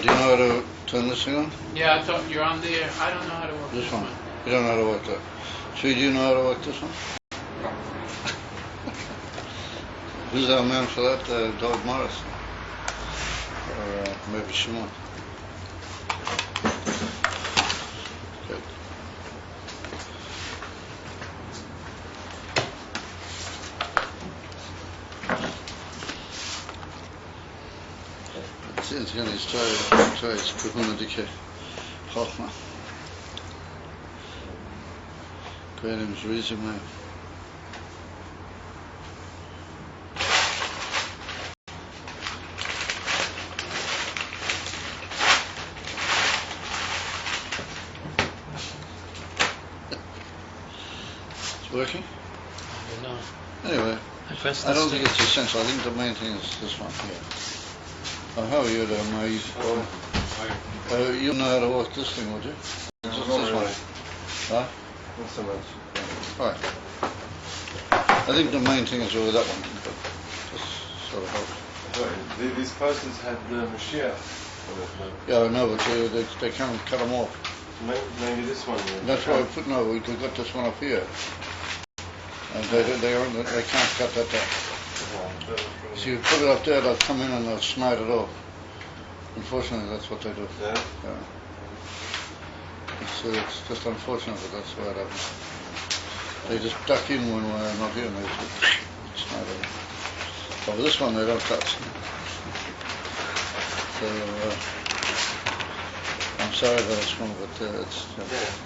do you know how to turn this thing on? Yeah, I thought you're on there. I don't know how to work This one. You don't know how to work that. Sweet, do you know how to work this one? Who's our man for that? Dog Morris. Or maybe Shimon. Good. It's going to try his kahuna dike chochma. Great name's resume. It's working? I don't know. Anyway, I don't think it's essential. I think the main thing is this one here. Oh, how are you there, mate? You know how to work this thing, would you? No, Just not this really. one. Huh? Not so much. Right. I think the main thing is over that one, but just sort of helps. These posters had the Mashiach on it, no? Yeah, I know, but they can't cut them off. Maybe this one. Yeah. That's why we got this one up here. And they can't cut that down. So you put it up there, they'll come in and they'll snide it off. Unfortunately, that's what they do. Yeah? Yeah. It's just unfortunate, but that's why it happens. They just duck in when we're not here and they just snide it off. But with this one, they don't touch. So, I'm sorry that it's wrong, but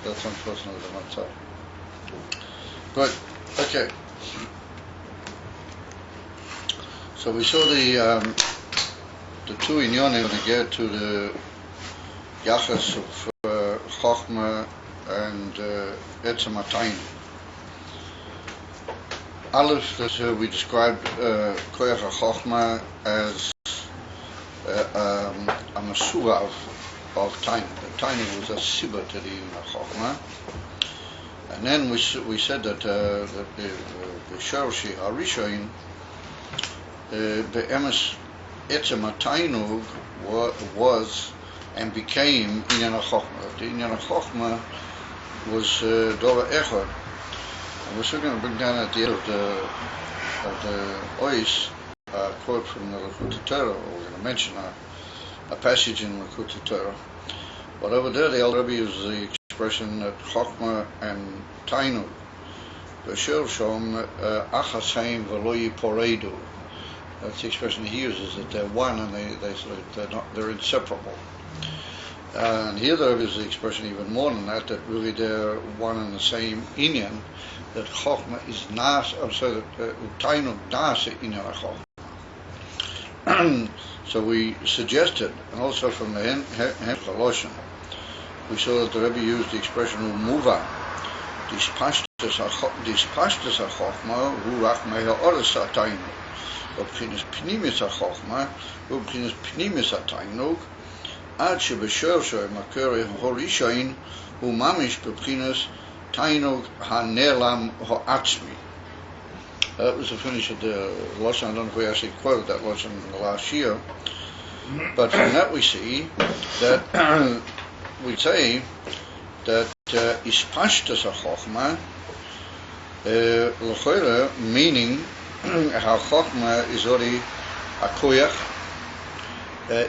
that's unfortunate on that side. Right, okay. So we saw the two inyonim when we get to the yachas of Chochmah and Etzem HaTayin. Aleph, that we described Koyach HaChochmah as a Masura of Tayin. The Tayin was a Sibba to the Chochmah. And then we said that the Shorshi HaRishoin be'emes Etzem HaTainug was and became Inyan HaChochmah. The Inyan HaChochmah was Dova Echad. And we're still going to bring down at the end of the Ois a quote from the Likutei Torah. We're going to mention a passage in Likutei Torah. But over there, the Elder Rebbe uses the expression that Chochmah and Tainug, B'Shir Shom Achasheim V'lo Yiporedu. That's the expression he uses, that they're one and they're inseparable. And here there is the expression even more than that, that really they're one and the same inyan, that Chochmah is nas, so that Tainug nas inyan Chochmah. So we suggested, and also from the Chaloshin, we saw that the Rebbe used the expression umuva, dispashtas ha-chochmah, hu rachmei ha'oros ha-tainug. Ubchinas pnimis ha-chochmah, ubchinas pnimis ha-tainug, ad shebeshorshoi makori horishain, hu mamish bebchinas tainug ha-nelam ha-atzmi. That was the finish of the lesson. I don't know if we actually quoted that lesson in the last year, but from that we see that we say that ispashtas ha-chochmah, l'choira, meaning how Chochmah is already a koyach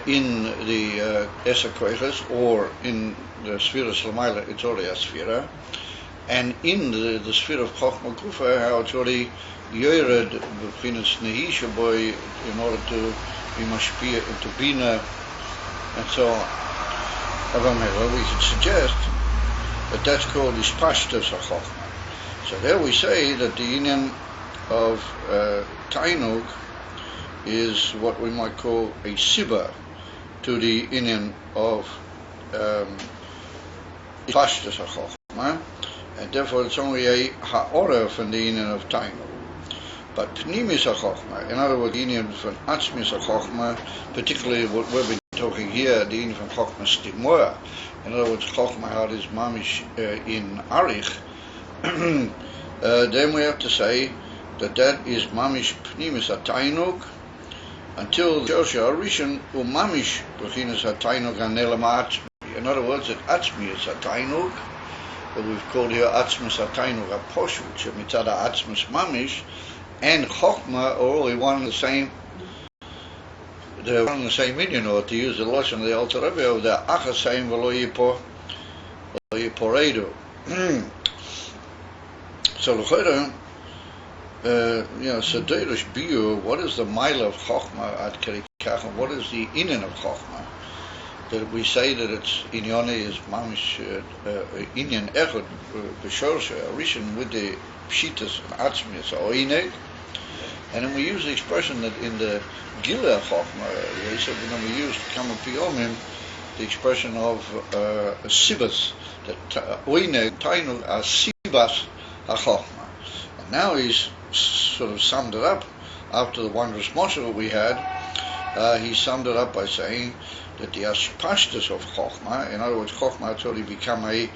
in the Eser Koyches, or in the Sphira Slamaila, it's already a Sphira, and in the sphere of Chochmah Gufa, how it's already Yored B'chinas Nehisha boy in order to be mashpia into Bina and so on. However, we could suggest that that's called Ispashtas HaChochmah. So there we say that the inyan of Tainug is what we might call a Sibba to the inyan of Ispashtas HaChochmah, and therefore it's only a Ha'orah from the inyan of Tainug. But Pnimis HaChochmah, in other words, the inyan from Atzmis HaChochmah, particularly what we've been talking here, the inyan from Chochmah Stimoya, in other words, Chochmah had his mamish in Arich, then we have to say that is Mamish Pnimis HaTainug, until Shosha Rishon Umamish Bechinas HaTainug HaNelam HaAtzmi. In other words, that Atzmi is HaTainug, that we've called here Atzmus HaTainug HaPoshut, Shemitzad HaAtzmus Mamish, and Chochma are only one and the same. They're one and the same meaning, or to use the Lashon of the Alter Rebbe, they're Achasein V'lo Yiporedu. So the Sederish Biur, what is the mile of Chochma at Kerikach, and what is the Inyan of Chochma? That we say that it's Inyone is Mamish Inyan Echad B'Shorsha Rishon with the Pshitas and Atzmius Oineg, and then we use the expression that in the Gila Chochma, they said when we use Kama Piyomim, the expression of Sibas, that Oineg Tainul as Sibas HaChochma. And now he's sort of summed it up after the wondrous Moshe we had. He summed it up by saying that the Ashpashtas of Chochma, in other words, Chochma had already become a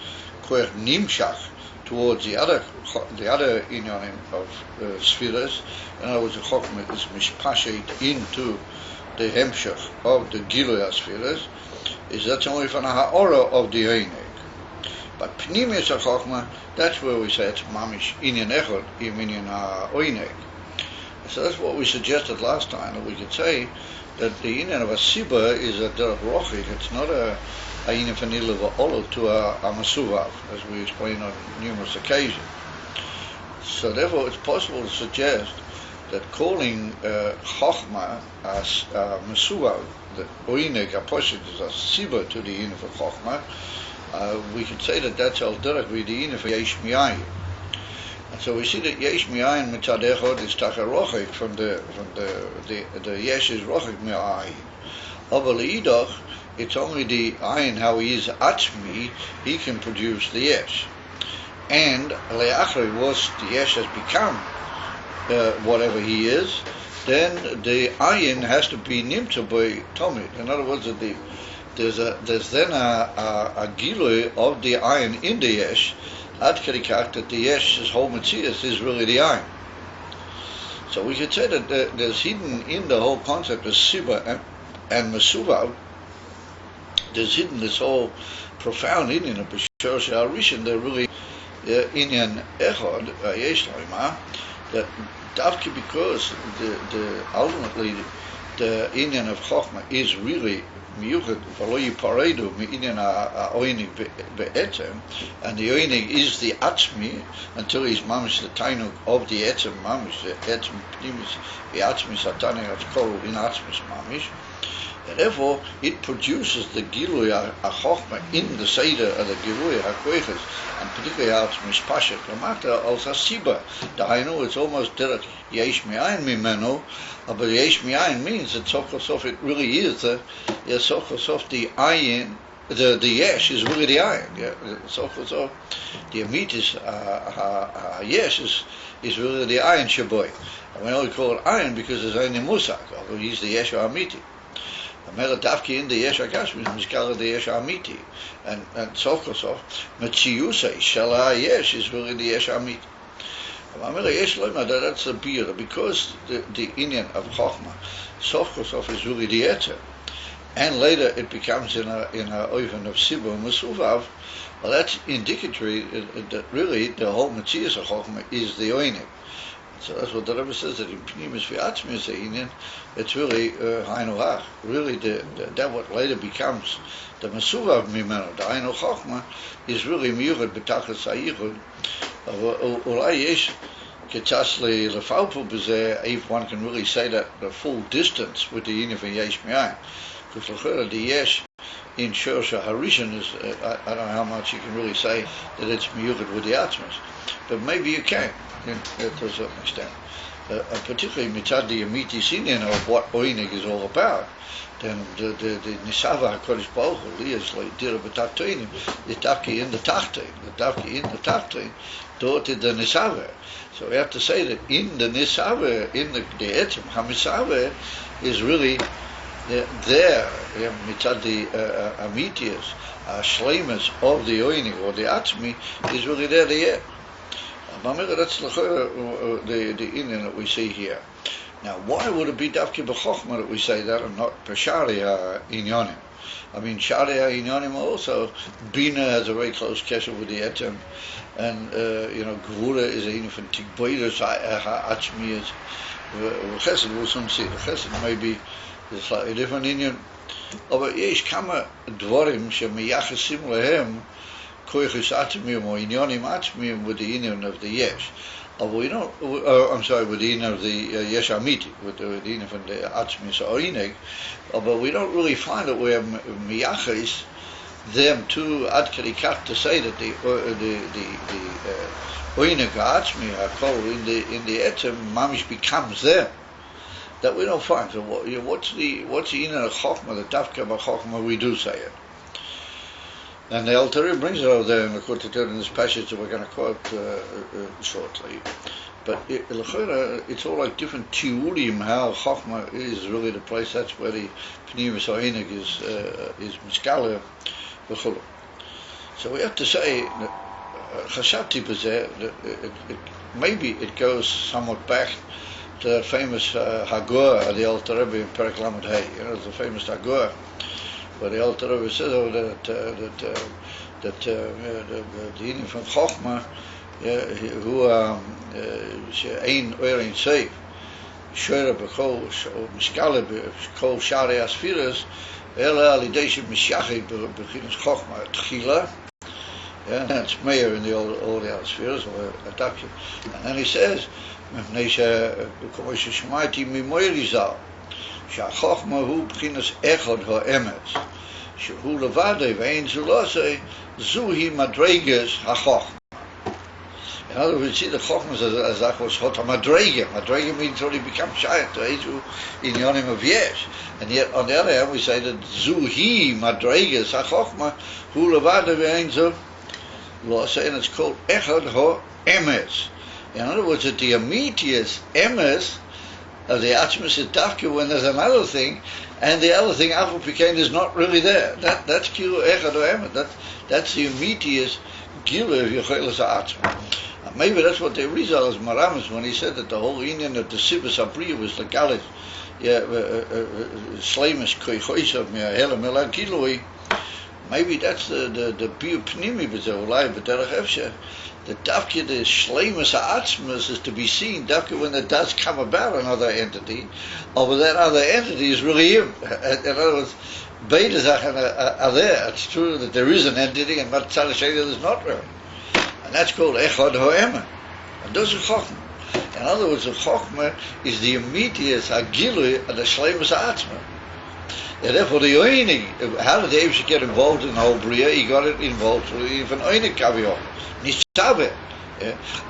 Koech Nimshach towards the other inyanim of Spheres. In other words, the Chochma is mishpashet into the Hemshach of the Giluya Spheres, is that's only from the Ha'ora of the Einig. But Pnimius HaChochma, that's where we say it's Mamish Inyan Echad, Inyan HaOineg. So that's what we suggested last time, that we could say that the Inyan of a Siba is a Derech Rochik, it's not a Inyan Fanil of a Olo to a Masuvav, as we explained on numerous occasions. So therefore it's possible to suggest that calling Chochma as Masuvav, the Oineg, Aposhet is a Siba to the Inyan of Chochma, we could say that that's al derech with the inyan for yesh mi'ayin. And so we see that yesh mi'ayin mitzad echad is tacharochik from the yesh is rochik mi'ayin. But leidach, it's only the ayin how he is atzmi, he can produce the yesh. And le'achri, was the yesh has become whatever he is, then the ayin has to be nimtza by tomid. In other words, that there's then a gilui of the ayin in the yesh, ad kerikach, that the yesh's whole metzias is really the ayin. So we could say that there's hidden in the whole concept of siba and mesuvav, there's hidden this whole profound inyan of b'shor she'arishin, they're really inyan echad yesh loima, that davki, because the ultimately the inyan of chochma is really miyuchad v'lo yiparedu me'inyan ha'oinig be'etzem, and the oinig is the atzmi until he's mamish the tainug of the etzem mamish, the etzem pnimis v'atzmi satani atzkolu in atzmis mamish. And therefore it produces the gilui ha'chochma in the seder of the gilui ha'koiches, and particularly how it's mishpashet lamata al sasiba. I know it's almost derech yesh mi'ayin mimeno, but yesh mi'ayin means that sof it really is the sof the ayin, the yesh is really the ayin. Yeah, sof the amitis yesh is really the ayin shaboy. And we only call it ayin because it's ayin musak, although he's the yesh amiti. Dafki in the yesh hagashmi is mizkala the yesh amiti, and sof metziusay shala yesh is really the yesh amiti. That's the beer, because the inyan of chochma sof is really the etzer, and later it becomes in a oven of sibu mesuvav. Well, that's indicatory that really the whole metzias of chochma is the oinig. So that's what the Rebbe says, that in Pnimis v'atzmius ha'inyan, it's really Hainu Hach. Really, that what later becomes the Mesuvav Mimeno, the Hainu Chochma, is really Miyuchad B'tachas Ha'ichud. Ulai yesh ketzas lefalpul b'zeh, if one can really say that the full distance with the Inyan for Yesh Mi'ayin. Because l'chera, the Yesh in Shorsha Harishan is, I don't know how much you can really say that it's Miyuchad with the Atzmas. But maybe you can. To a certain extent, particularly mitzad the amiti sinyan of what oinig is all about. Then the nisava hakodesh baruch hu is like dira b'tachtoinim, the davki in the tachtoin, dort in the nisava. So we have to say that in the nisava, in the etzem hamisava, is really there. Mitzad the amitias, shleimas of the oinig or the atzmi is really there. That's the inyan that we see here. Now, why would it be Dafki B'Chochma that we say that and not Peshari Inyonim? I mean, Shari Inyonim also, Bina has a very close kesher with the Etem, and, Gvura is a unit from Tikboidas Ha'achmiyas. Chesed will some say, the Chesed may be a slightly different Inyan. Aber yesh kama dvorim shemiyachesim lehem koichus atmiyim or inyonim atmiyim with the inyan of the yesh. We don't. I'm sorry, with the inyan of the yesh amiti, with the inyan from the atmiyis or inig. But we don't really find it where miyaches them to ad karikat to say that the oinig atmi hakol in the etzem mamish becomes them. That we don't find. So what's the inner chokhmah, the dafka b'chokhmah, we do say it. And the Alter Rebbe brings it over there in the Kotatir in this passage that we're going to quote shortly. But it's all like different tiurim, how chokhmah is really the place. That's where the pnimis oinig is miskala v'chulu. So we have to say that chashabti b'zeh, maybe it goes somewhat back to that famous Hagor of the Alter Rebbe in Perek Lamed Hey. The famous Hagor, where the Alter Rebbe says over that the Indian from Chochma, who Ayin Oirin Seif, Shora B'Kol Mishkale B'Kol Shari Asfiras, Ela Alidei Mishyachi B'Chinas Chochma Tchila. And it's mayor in all the Asfiras, or Adakya. And then he says, מפני כמו ששמעתי ממוירי ז"ל שהחוכמה הוא בחינת אחד האמץ שהוא לבדו ואין זולוסי זוהי מדרגס החוכמה. In other words, see the chokhmah as that was hot a madrega. Madrega means only become shayat to Ezu in yonim of yesh. And yet on the other hand we say that zuhi madregas ha-chokhmah hu levada ve'ein zu lo, and it's called echad ha-emes. In other words, that the immediate emes of the atmos is dafka when there's another thing, and the other thing, Alpha Pekain, is not really there. That's kilu echad ha-emes. That's the immediate gilu of Yecheles ha'atzma. Maybe that's what the Rizal is Maramis when he said that the whole union of the Sibas Abriya was the Galit, Slamus Koichoisav Miahela Milan Kiloi. Maybe that's the Biu Pnimi B'Zevulai B'Derech Efshe. The Dafka, the Shlemus Ha'atzmas is to be seen, Dafka, when it does come about another entity, or that other entity is really him. In other words, beide Sachen are there. It's true that there is an entity, and Matzah Sheda is not really. And that's called Echad Ha'ema. And those are Chokhmah. In other words, the Chokhmah is the immediate Agilui of the Shlemus Ha'atzma. And therefore the Oinig, how did the Eibush get involved in the whole Bria? He got it involved through even Oinig Kaviyot. Nisave.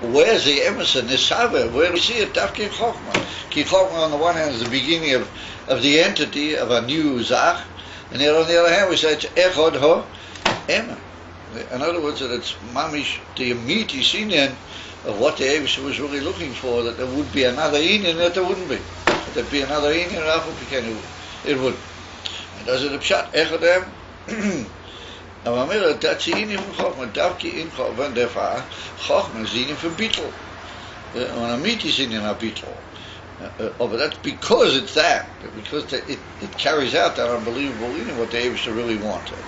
Where's the Emerson? Nisave. Where do we see it? Dafki Chokhmah. Ki Chokhmah on the one hand is the beginning of the entity of a new Zach, and then on the other hand we say it's Echad Ha'ema. In other words, that it's mamish the immediate inyan of what the Eibush was really looking for, that there would be another inyan, that there wouldn't be. That there'd be another inyan, it would. And does it pshat echadem? And that's the inyan from Chokhmah, davki in Chokhmah, and therefore Chokhmah is the inyan from Bittul. When a meat is inyan a Bittul. But that's because it's that, because it carries out that unbelievable inyan, what the Eibush really wanted.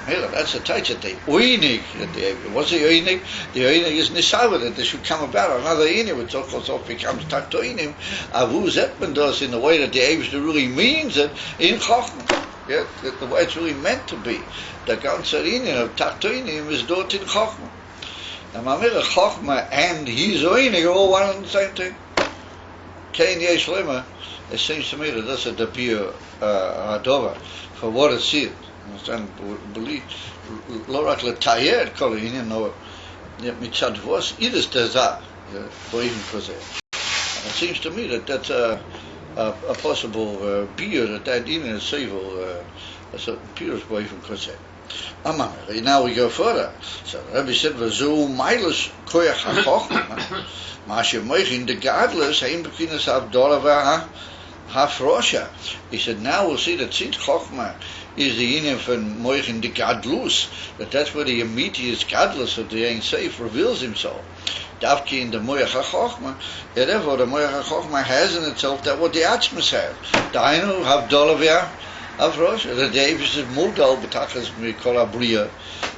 That's the touch of the oinig. What's the oinig? The oinig is nisava, that there should come about another inim, which also becomes taktoinim. Avu Zetman does in the way that the Eibush really means it in Chokhmah. Yeah, the way it's really meant to be. The ganze inim of taktoinim is dort in Chokhmah. And Mamela Chokhmah and his oinig are all one and the same thing. Kain yesh lema. It seems to me that that's a dapir hadova for what it's here. And believe Lorak Letayer Colin, no Mitzad was either Stazah, Boim Kose. It seems to me that that's a possible beer that in is civil as a pure Boim Kose. Now we go further. So Rabbi said, Vazu Milas Koyach HaChochmah, Masha Moichin, the godless, Haim Bekinas Avdolava Hafrosha. He said, now we'll see that since Chochmah is the inyan from Moichin the Gadlus, that's where the immediate Gadlus of the Ein Seif reveals himself. Davki in the Moyach HaChochma, therefore the Moyach HaChochma has in itself that what the Atzmas have. Dainu, Havdolah v'ya, Avrosh, the Davis is Mudal, B'tachas Mikol HaBriya,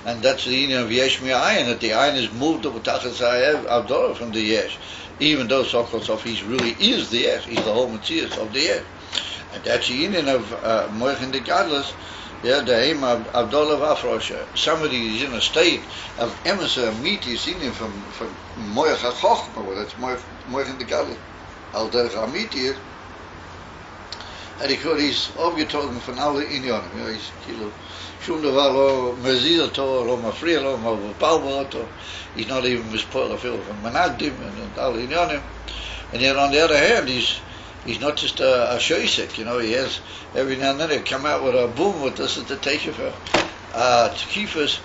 and that's the union of Yesh Ayin, that the Ayin is moved to B'tachas Havdolah from the Yesh, even though so-called he really is the Yesh, he's the whole Matthias of the Yesh. And that's the union of Moyach in the Gadlus, the aim of Avdolah v'Afrosha. Somebody is in a state of emissary Amitis in him from Moyach HaChochma, well, that's Moyach in the Gadlus, Al Derech Amitis, and he's aufgezogen von alle Inyonim. He's kilo shum davar lo mezil to, lo mafriya lo, lo bepalbar to. He's not even mispoil of Managdim and all Inyonim. And yet on the other hand, he's not just a shoisik, he has every now and then he'll come out with a boom with this is the tekifa tekifas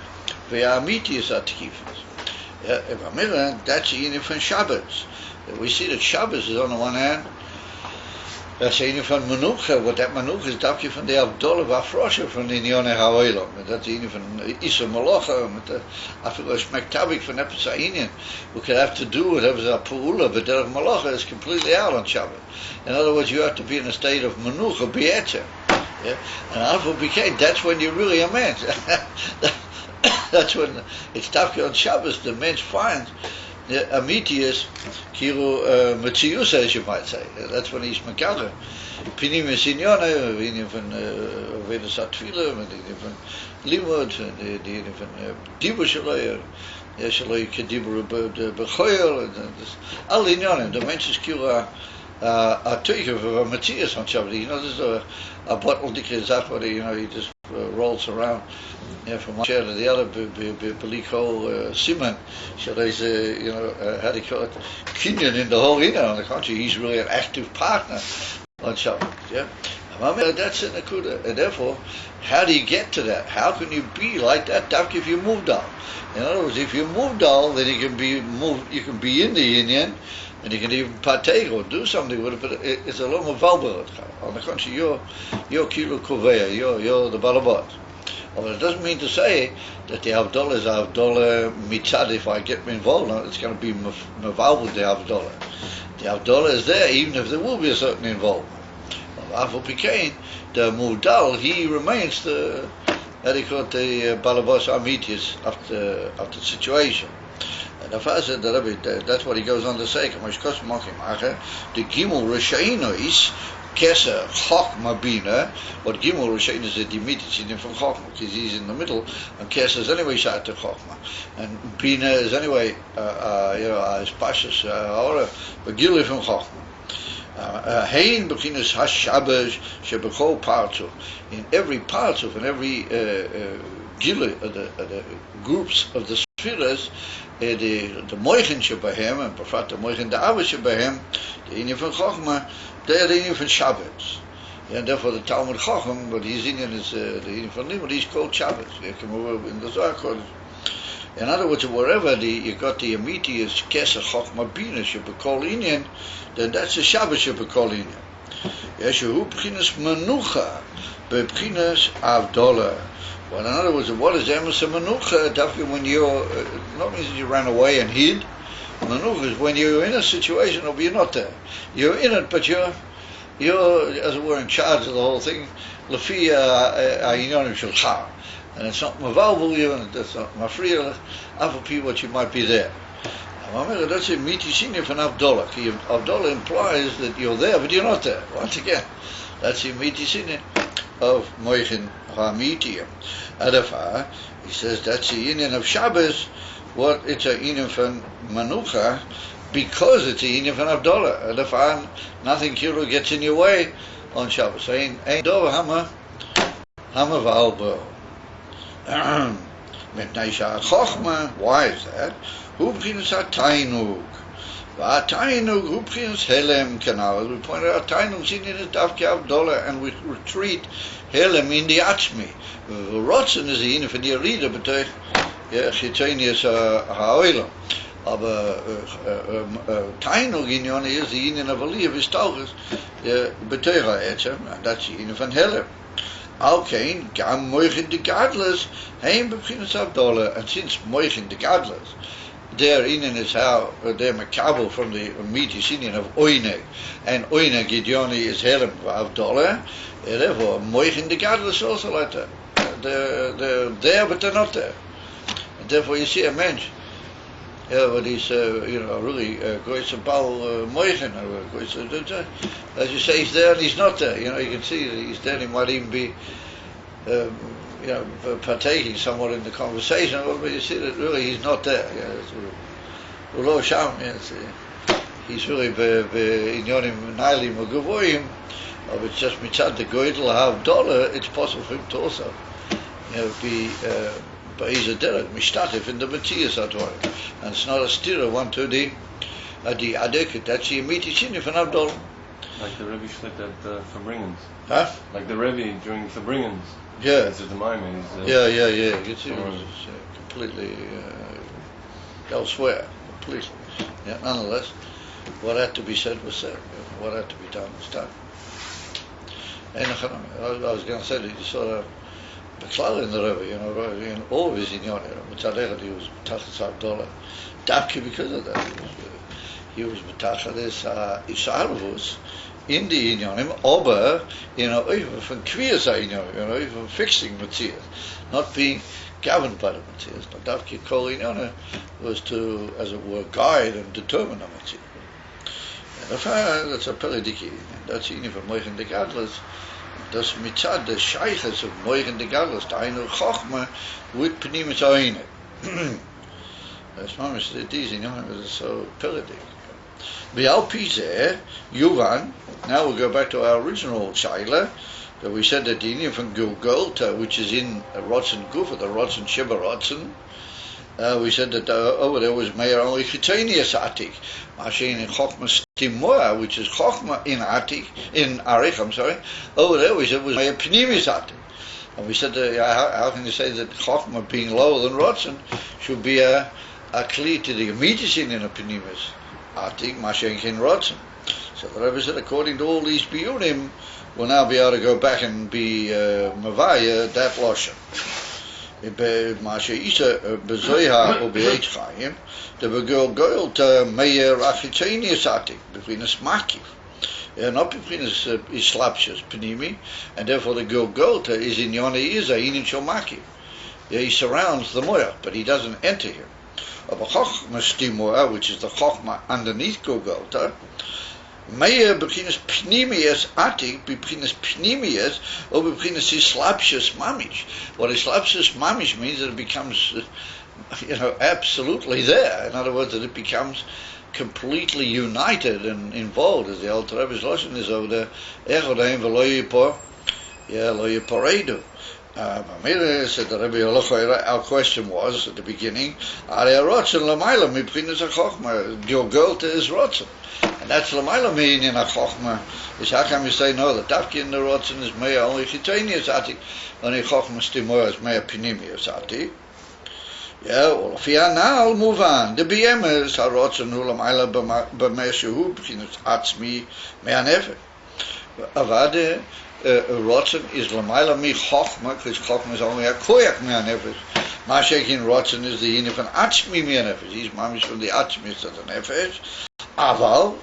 ve'amitius tekifas. If I'm in that's the union from Shabbos. We see that Shabbos is on the one hand. That's the union from Menucha. What that Menucha is dafje from the Avdolah v'Afrosha from the Inyone HaOlam. That's the union from Isa Malocha. With the Afilu Shmektabik from Epis HaInyan. We could have to do whatever a Pu'ula, but Derech Malacha is completely out on Shabbat. In other words, you have to be in a state of Menucha, B'etzer. Yeah? And Afilu became, that's when you're really a man. That's when it's dafje on Shabbos, the mensch finds Amitius, Kiru Metzius, as you might say. That's when he's Mekadeh. Pinim Sinyone, Vinim von Vedasat Tfila, Vinim von Limud, Vinim von Dibur Shaloi, Shaloi Kedibur Bechoyel, and all the Inyonim, the mentions Kiru a Teicher of Matthias on Shabbat. This is a bottle dikrizat where he just rolls around from one chair to the other, Beliko Sivan. So there's how do you call it? Kinyan in the whole on the contrary, he's really an active partner on Shabbat. Yeah, that's in the Kuda, and therefore, how do you get to that? How can you be like that? If you move down. In other words, if you move down, then you can be moved. You can be in the union. And you can even partake or do something with it, but it's a long valber. On the contrary, you're kilo koveya, you're the balabot. Well, it doesn't mean to say that the Avdolah is Avdolah mitzad. If I get me involved, it's going to be mevalbud the Avdolah. The Avdolah is there, even if there will be a certain involvement. After Pikain, the Mudal, he remains the balabos amitius after the situation. And the Father, the Rebbe, that's what he goes on to say. The Gimel Rishaino is Kesa Chokma Bina. What Gimel Rishaino is the Dimitis in from Chokma, because he's in the middle, and Kesa is anyway shot to Chokma, and Bina is anyway as Pashas or Begili from Chokma. Hein beginners Hashabbos Shebechol Partsuf. In every Partsuf, in every Gili of the groups of the Spheres, the Moichin Shebahem, and Befrat the Moichin the Avos Shebahem, the Inyan from Chochma, they are the Inyan from Shabbos. And therefore the Talmud Chochem, but his Inyan is the Inyan from Limud, he's called Shabbos. You come over in the Zohar called. In other words, wherever you got the Amiti is Kesser Chochma Bina Shebekol Inyan, then that's the Shabbos Shebekol Inyan. Yeshu B'chinas Menucha, B'chinas Avdolah. Well, in other words, what is emes menucha? Definitely when you're, not means you ran away and hid. Menucha is when you're in a situation or you're not there. You're in it, but you're as it were in charge of the whole thing. Lefi Ayin Shulcha, and it's not mavalbul you, and it's not mafriya. Afapi what you might be there. That's a miti senior for Avdolah. Avdolah implies that you're there, but you're not there. Once again, that's a miti senior of Moichin HaMitiyah. Adafar, he says that's the union of Shabbos. What it's a union from Manucha, because it's a union from Avdolah. Adafar, nothing kilo gets in your way on Shabbos. Ain't Dova Hama Valbo. Metnaisha Chochma. Why is that? Who brings a Tainug? Tainug, who brings Helem Canal? We pointed out Tainug in the Davke Avdolah, and we retreat Helem in the Atzmi. Rotzen is the union for the Arida, but Chitonius Ha'olam. Aber Tainug Union is the union of Aliyah Vistaugas, Beteira Etzem, and that's the union von Helem. Okay, Gam Moichin de Gadlus, Heim Bechinas Avdolah, and since Moichin de Gadlus, their Indian is how they're makabel from the Mitis Indian of Oineg, and Oineg Gideoni is Herem of dollar, therefore Moich in the Gadlus also like that. They're there, but they're not there. And therefore, you see a man, but he's really goes about Moichen, as you say, he's there and he's not there. You can see that he's there. He might even be, partaking somewhat in the conversation, but you see that really he's not there. Ulo Sham, he's really inyonim nailim uguvoyim. If it's just mitzad the goydel have dollar, it's possible for him to also, be ba'ez derek mishtatif in the Matthias advarim, and it's not a stira one to the adek. That's the immediate shini for an dollar. Like the Rebbe split at Fabringens. Huh? Like the Rebbe during Fabringens. Yeah. That's the Maimon. Yeah. You see, it was completely elsewhere. Completely. Yeah. Nonetheless, what had to be said was said. What had to be done was done. And I was going to say that you saw the cloud in the river, in all of his inyonim. Mitzad he was Tachas dollar. Dabki because of that. He was Tachas Isarvus in the inyonim, aber, even from Kviyas inyonim, even fixing Matthias, not being governed by the Matthias. But Dabki Kol inyonim was to, as it were, guide and determine the Matthias. That's a peridiki. That's even for Moichen de Gadlus. Das mitzad the shaykhs of Moichen de Gadlus, the Ainu Chochma with Pnimis Ayin. That's mamish these is so peridiki. Bial Pizeh, Yuvan. Now we'll go back to our original shayla. That we said that the Indian from Gilgolta, which is in Rotzen Gufa, the Rotzen Sheba Rotzen. We said that over there was Meir only Chitanius Atik, Mashin in Chochma Stimoa, which is Chochma in Atik, in Arich, I'm sorry. Over there we said was Meir Pnimis Atik. And we said, how can you say that Chochma being lower than Rotzen should be a clear to the immediate in a Pnimis Atik, Mashin in Rotzen. So the Rebbe said, according to all these Biyunim, we'll now be able to go back and be Mavaya, that Loshen. מה שאיסה בזויה או בעץ חיים, דבגולגולת מאיר אחיצניוס עתיק, בבחינס מקיף, not beprinus islapshus panimi, and therefore the Golgotha is in Yoni is Ayin Shomaki. He surrounds the Moya, but he doesn't enter him. Of a Chochma Stimoa, which is the Chochma underneath Golgotha, Meir beprinus pnimius atik, beprinus pnimius, or beprinus islapshus mamish. What islapshus mamish means that it becomes, absolutely there. In other words, that it becomes completely united and involved, as the old Rebbe's lesson is over there. Echodaim v'lo yipor, lo yiporedu. Said the Rebbe, our question was at the beginning, Are rotzen l'mayla miprinus ha-chochma? Your girl is rotzen. And that's l'mayla meaning in a chochma. Is how come you say no? The dafki in the rotzen is mea only chitanius atik, only chochma stimoa is mea pinimius atik. Yeah, well, if you now move on. The BMs are rotzen hu l'mayla b'meshu b'chinus atzmi mea nefet. Avade rotzen is l'mayla mi chochma, because chochma is only a koyak mea nefet. Mashekin rotzen is the yin of an atzmi mea nefet. He's mamish from the atzmi to the nefet. Aval,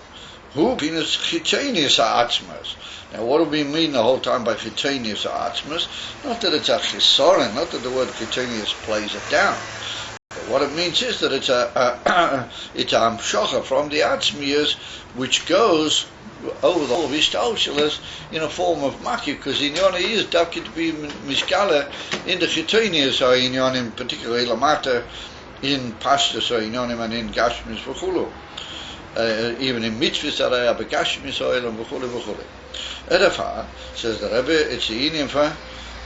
who pinus chitanius ha'atzmas. Now, what do we mean the whole time by chitanius ha'atzmas? Not that it's a chisoren, not that the word chitanius plays it down. But what it means is that it's it's a amshocha from the atzmias, which goes over the whole of Ishtalshalas in a form of maki, because inyoni is dafki to be mishkala in the chitanius ha'inyonim, particularly lamata in pashtus ha'inyonim and in gashmis v'chulu. Even in mitzvahs that I have a gashmis oil and v'chule v'chule. Edafar says the Rebbe, it's the Indian for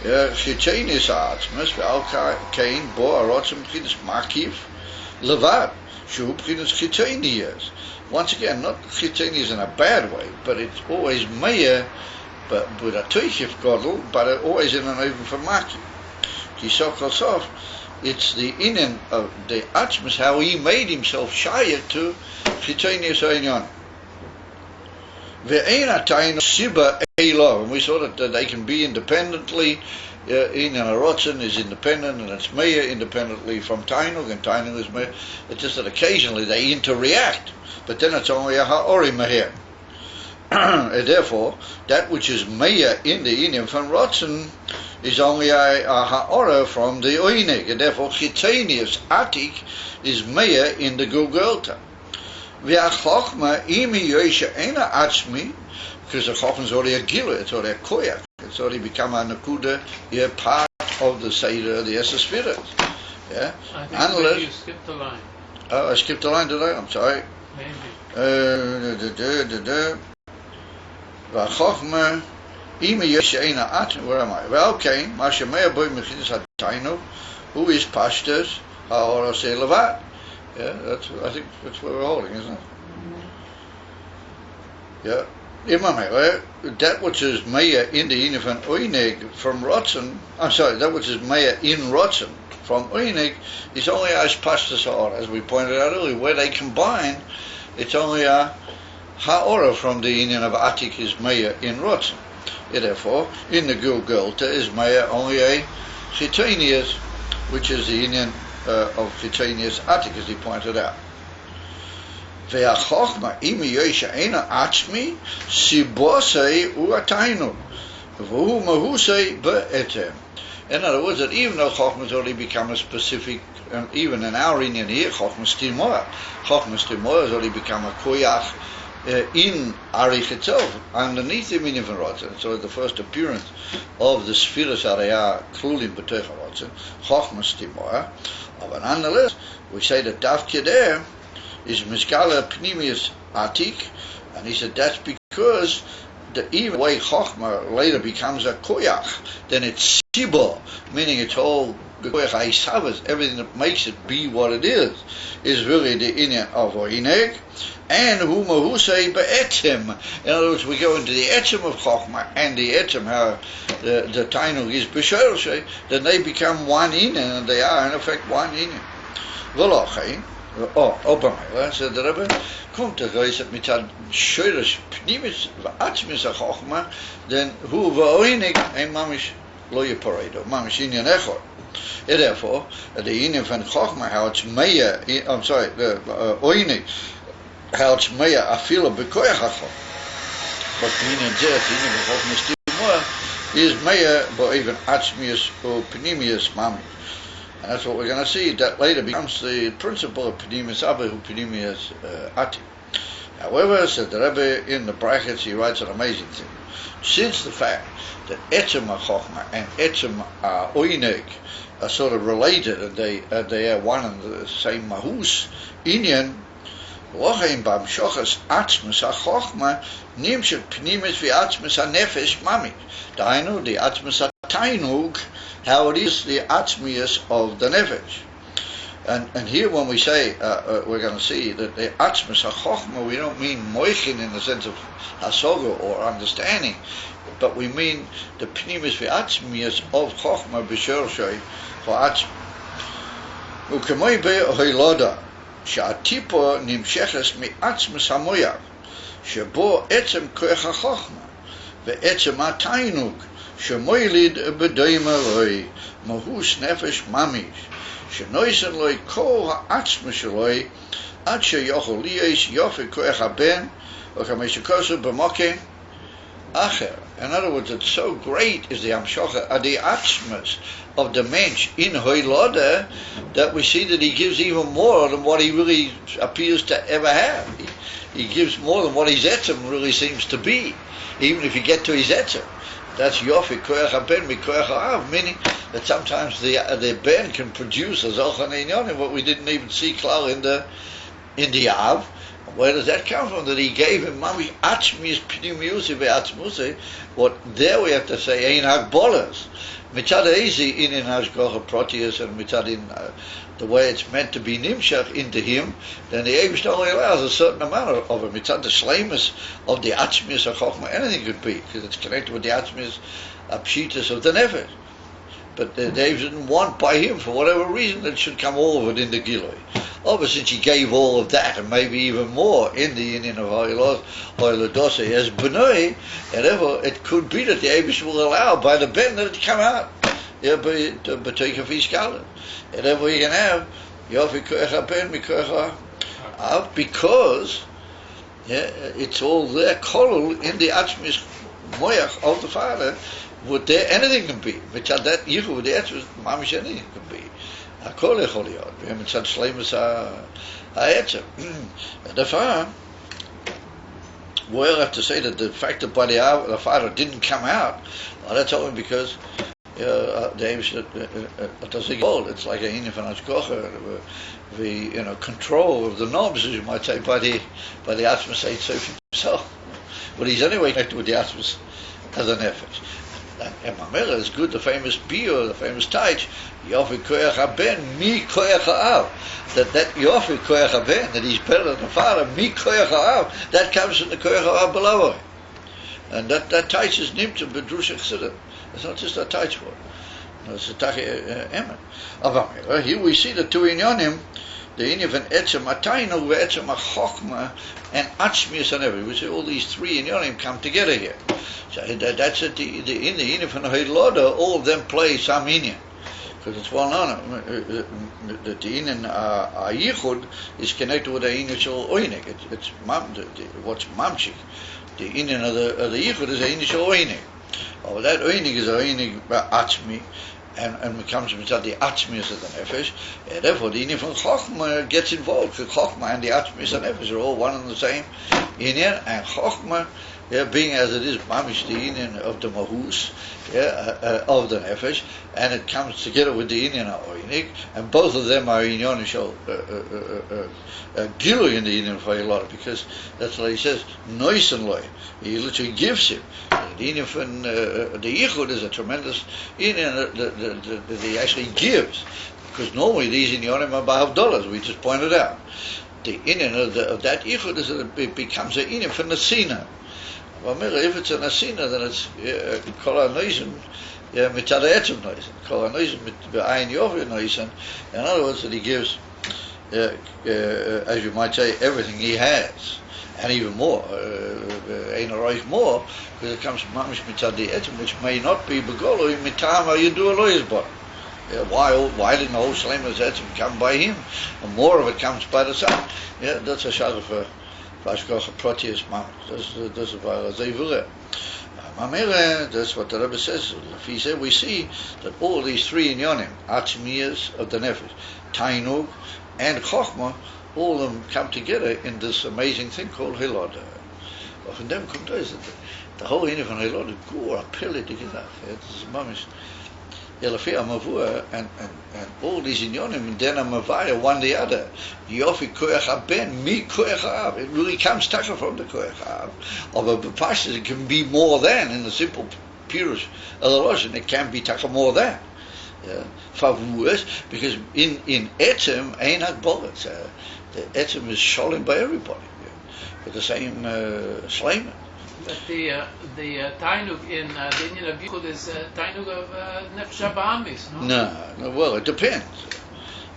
chitanius ha'atzmas ve'al kain bo arotzim b'chinas makiv levad shu b'chinas chitanius. Once again, not chitanius in a bad way, but it's always meir, but with a tuichif godel, but always in an even for makiv. Kisok it's the inen of the atzmas, how he made himself shayet to chitanius ha'inyon. Ve'ena tainu siba elo, and we saw that they can be independently. In and a rotzen is independent, and it's meya independently from tainug, and tainug is meya. It's just that occasionally they interact, but then it's only a ha'ori meher. And therefore, that which is meya in the inyan from rotzen is only a ha'ora from the oinig, and therefore chitanius atik is meya in the gugulta. V'achokma imi yosha ena atzmi, because the chokma is already a gila, it's already a koyak. It's already become a nakuda, a part of the Seder, the Esser Spirit. Yeah? I think you skipped the line. Oh, I skipped the line today, I'm sorry. Maybe. V'achokma imi yesheina at, where am I? Well, okay, Mashamea boy mechidus hatainu, who is pashtas ha'ora se levat. Yeah, I think that's where we're holding, isn't it? Yeah. That which is Maya in the Inyan van Oinig from Rotzen, I'm sorry, that which is Maya in Rotzen from Oinig is only as Pastas Ha'ora, as we pointed out earlier, where they combine, it's only a Ha'ora from the Inyan of Atik is Maya in Rotzen. Therefore, in the Gulgulta is Maya only a Chitanius, which is the Inyan of Chitanius Atik, as he pointed out. Ve'achokma imi yosha ena atzmi sibosei u'atainu v'hu mahusei be'etem. In other words, that even though chokma has already become a specific, and even in our Inyan here, chokma stimoa has already become a koyach in Arich itself, underneath the Inyan van Rotzen. So the first appearance of the Sphiras Araya Klulim B'Teicha Rotzen, chokma stimoa. But nonetheless, we say that Davke there is Miskala Pnimius Atik, and he said that's because the even way Chochma later becomes a Koyach, then it's Sibo, meaning it's all the Koyach Haisavas, everything that makes it be what it is really the Inyan of Oineg, and Huma Husei Be'etim. In other words, we go into the Etim of Chochma and the Etim, how the Tainug is B'Shershe, then they become one Inyan, and they are in effect one Inyan. V'lochein. So the Rebbe kommt der Geist mit der Schöres Pnimis Atzmis Chochma, then who v'oinig ein mamish lo yeparedo, mamish inyan echor. Therefore, the inyan van Chochma, how it's meya, I'm sorry, the oinig, how it's meya afilo bekoyach achor. But the inyan zeh, the inyan van Chochma still more, is meya bo even Atzmius or Pnimius mamish. And that's what we're going to see. That later becomes the principle of Pnimius Abba, who Pnimius Ati. However, said the Rebbe in the brackets, he writes an amazing thing. Since the fact that Etzem HaChochma and Etzem Oineg are sort of related, and they are one and the same Mahus, Inyan, Lochein Bam Shochas Atzmus HaChochma, Nimshet Pnimius V'Atzmus HaNefesh Mamish. Dainu, the Atzmus HaTainug, how it is the atzmius of the nefesh. And here when we say, we're going to see that the atzmius ha-chochma, we don't mean moichin in the sense of hasoga or understanding, but we mean the pnimis v'atzmius of chochma b'shershay ha'atzmi. Ukemoi be'hoiloda, she'atipo nimsheches mi'atzmius ha-moyav, shebo etzem koech ha-chochma, ve'etzem ha-tainug, Shemoilid bedoima loi, mahus nefesh mamish, shenoisen loi ko ha'atzmus loi, ad sheyochol liyes yofe koech haben, ochameshikosu b'moke acher. In other words, it's so great is the amshocha, the atzmus of the mensch in hoilode, that we see that he gives even more than what he really appears to ever have. He gives more than what his etzem really seems to be, even if you get to his etzem. That's yofi koyach haben mikoyach ha'av, meaning that sometimes the ben can produce a zochan inyonim, what we didn't even see klar in the av. Where does that come from? That he gave him mamish atzmis pnimiusi ve'atzmusi. What there we have to say ein hagbolas. Mitzad ezi in hashgocha proteus, and mitzad in the way it's meant to be nimshach into him, then the Eibush only allows a certain amount of it. Mitzad the shleimus of the atzmis of chochma, anything could be, because it's connected with the atzmis pshitas of the nefesh. But the Eibush didn't want by him, for whatever reason, that it should come all of it in the Giloi. since he gave all of that and maybe even more in the union of Hoiladose as Benoi, however, it could be that the Abish will allow by the Ben that it come out. Yeah, but take a fiskal. Whatever you can have, Yofi Koecha Ben, Mikoecha Av, because it's all there, Kolul in the Atzmis Moyach of the Father. Would there anything can be? Mitzad that Yichu, the Atzmis, Mamish anything can be. Akol echol yod. Mitzad Shleimus ha'etzem. Therefore, we'll have to say that the fact that by the Father didn't come out, well, that's only because the Abish it's like a Inyan von Hashgacha, the control of the knobs, as you might say, by the Atzmas Eitzof himself. But he's anyway connected with the Atzmas as an effort. And Mamela is good, the famous Bio, the famous Taich, Yofi Koyach HaBen, Mi Koyach HaAv. That Yofi Koyach HaBen, that he's better than the Father, Mi Koyach HaAv, that comes from the Koyach HaAv below. And that Taich is Nimtzah B'Drush Chesidim. It's not just a Taich word. It's a Tachi Emet. Here we see the two inyonim, the inyan of Etzem HaTainu, Etzem HaChochma, and Atzmius and everything. We see all these three inyonim come together here. So that's it. In the inyan of Heiloda, all of them play some inyan, because it's well known that the inyan Yichud is connected with the inyan Shel Oinig. It's what's Mamshik. The inyan of the Yichud is the inyan Shel Oinig. Oh, that Oinig is a Oinig Atzmi, and becomes the Atzmius of the Nefesh, and therefore the inyan from Chochma gets involved, because Chochma and the Atzmius of the Nefesh are all one and the same inyan, and Chochma, being as it is mamish the inyan of the mahus, of the nefesh, and it comes together with the inyan of oinik, and both of them are inyan shel gilu in the inyan of Hayalot, because that's what he says, noisen loy. He literally gives him. The inyan from the yichud is a tremendous inyan that he actually gives, because normally these inyanim are by dollars. We just pointed out. The inyan of that yichud is that it becomes an inyan from the sina. If it's an asina, then it's kol ha'noizim mitzad ha'etzem noizim. Kol ha'noizim b'ayin yovi noizim. In other words, that he gives, as you might say, everything he has, and even more, ein roich more, because it comes from mamish mitzad ha'etzem, which may not be begolo mitam ha'yidu aloyis bar. Why didn't the whole shleimus etzem come by him, and more of it comes by the son? That's a shot of that's what the Rebbe says. He said we see that all these three inyonim, Atzmiyas of the Nefesh, Tainug, and Chochma, all of them come together in this amazing thing called Hilod. From them comes the whole inyan from Hilod is gore, appealing to get out. This is mamish. And all these inyonim, and then a mavaya, one the other. Yofi koyach haben, mi koyach av. It really comes taka from the koyach av. Of a bepashas, it can be more than, in the simple pirush of the Lashon, it can be taka more than. Favuas, because in etzem, ain't not bullets. The etzem is sholim by everybody. With the same shleiman. But the Tainug in the Inyan of Yichud is Tainug of Nefesh HaBahamis, no? No, well, it depends.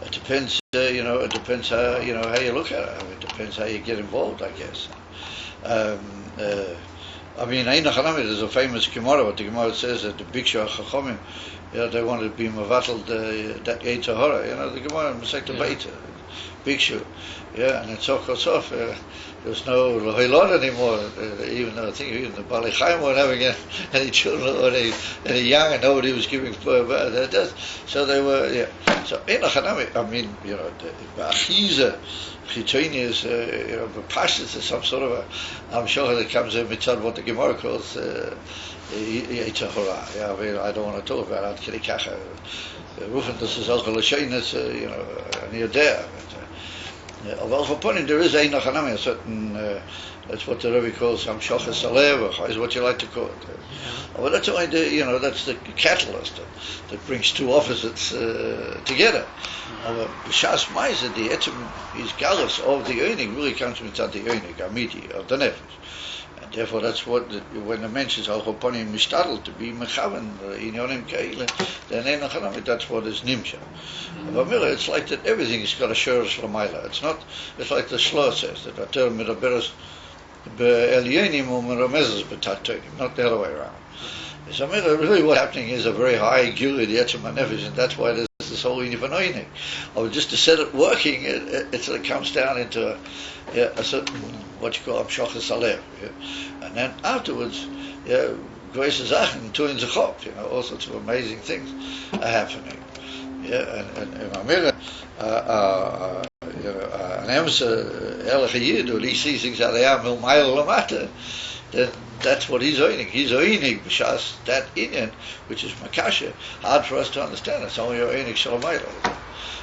It depends, it depends how you look at it. It depends how you get involved, I guess. Ayin Nachanami, there's a famous Gemara, what the Gemara says that the Biksha Chachomim, they wanted to be Mavatal, that Yetzer Hara, the Gemara, Masechet Beita, Bikshu, and it's off. There's no Lohelot anymore, even though I think even the Bali Chaim weren't having any children or any young, and nobody was giving birth. So they were, So, in Achanami, the Achiza, Chitoni is, Bepashas is some sort of a, I'm sure that comes in mitzad what the Gemara calls Yetzer Hara. I don't want to talk about it, Kili Kacha. Rufin, this is also Lashonis, near there. Well, for point, there is ein nachanami, a certain, that's what the Rebbe calls hamshachas alev, is what you like to call it. But that's only that's the catalyst that brings two opposites together. B'shas ma'aseh, the etzem is galus of the oinig really comes from the oinig, amiti, of the nefesh. Therefore, that's what when the mentions al choponim mishtadel to be mechaven inyonim keile, then that's what is nimsha. But it's like that everything has got a shurish l'mayla. It's not. It's like the Shloh says that ater medaberes be'elyonim u'meramezes b'tatonim, not the other way around. So really what's happening is a very high gilui the etzem nefesh, and that's why there's this whole inyan or just to set it working, it sort of comes down into a certain what you call amshachas alev, and then afterwards, grace zachen tuin zechop, all sorts of amazing things are happening. And Amir, an emser ehrliche Yid, who he sees things how they are mil mile lamata, then that's what he's oining. He's oining b'shas that inyan, which is makasha, hard for us to understand. It's only oining shalamayla.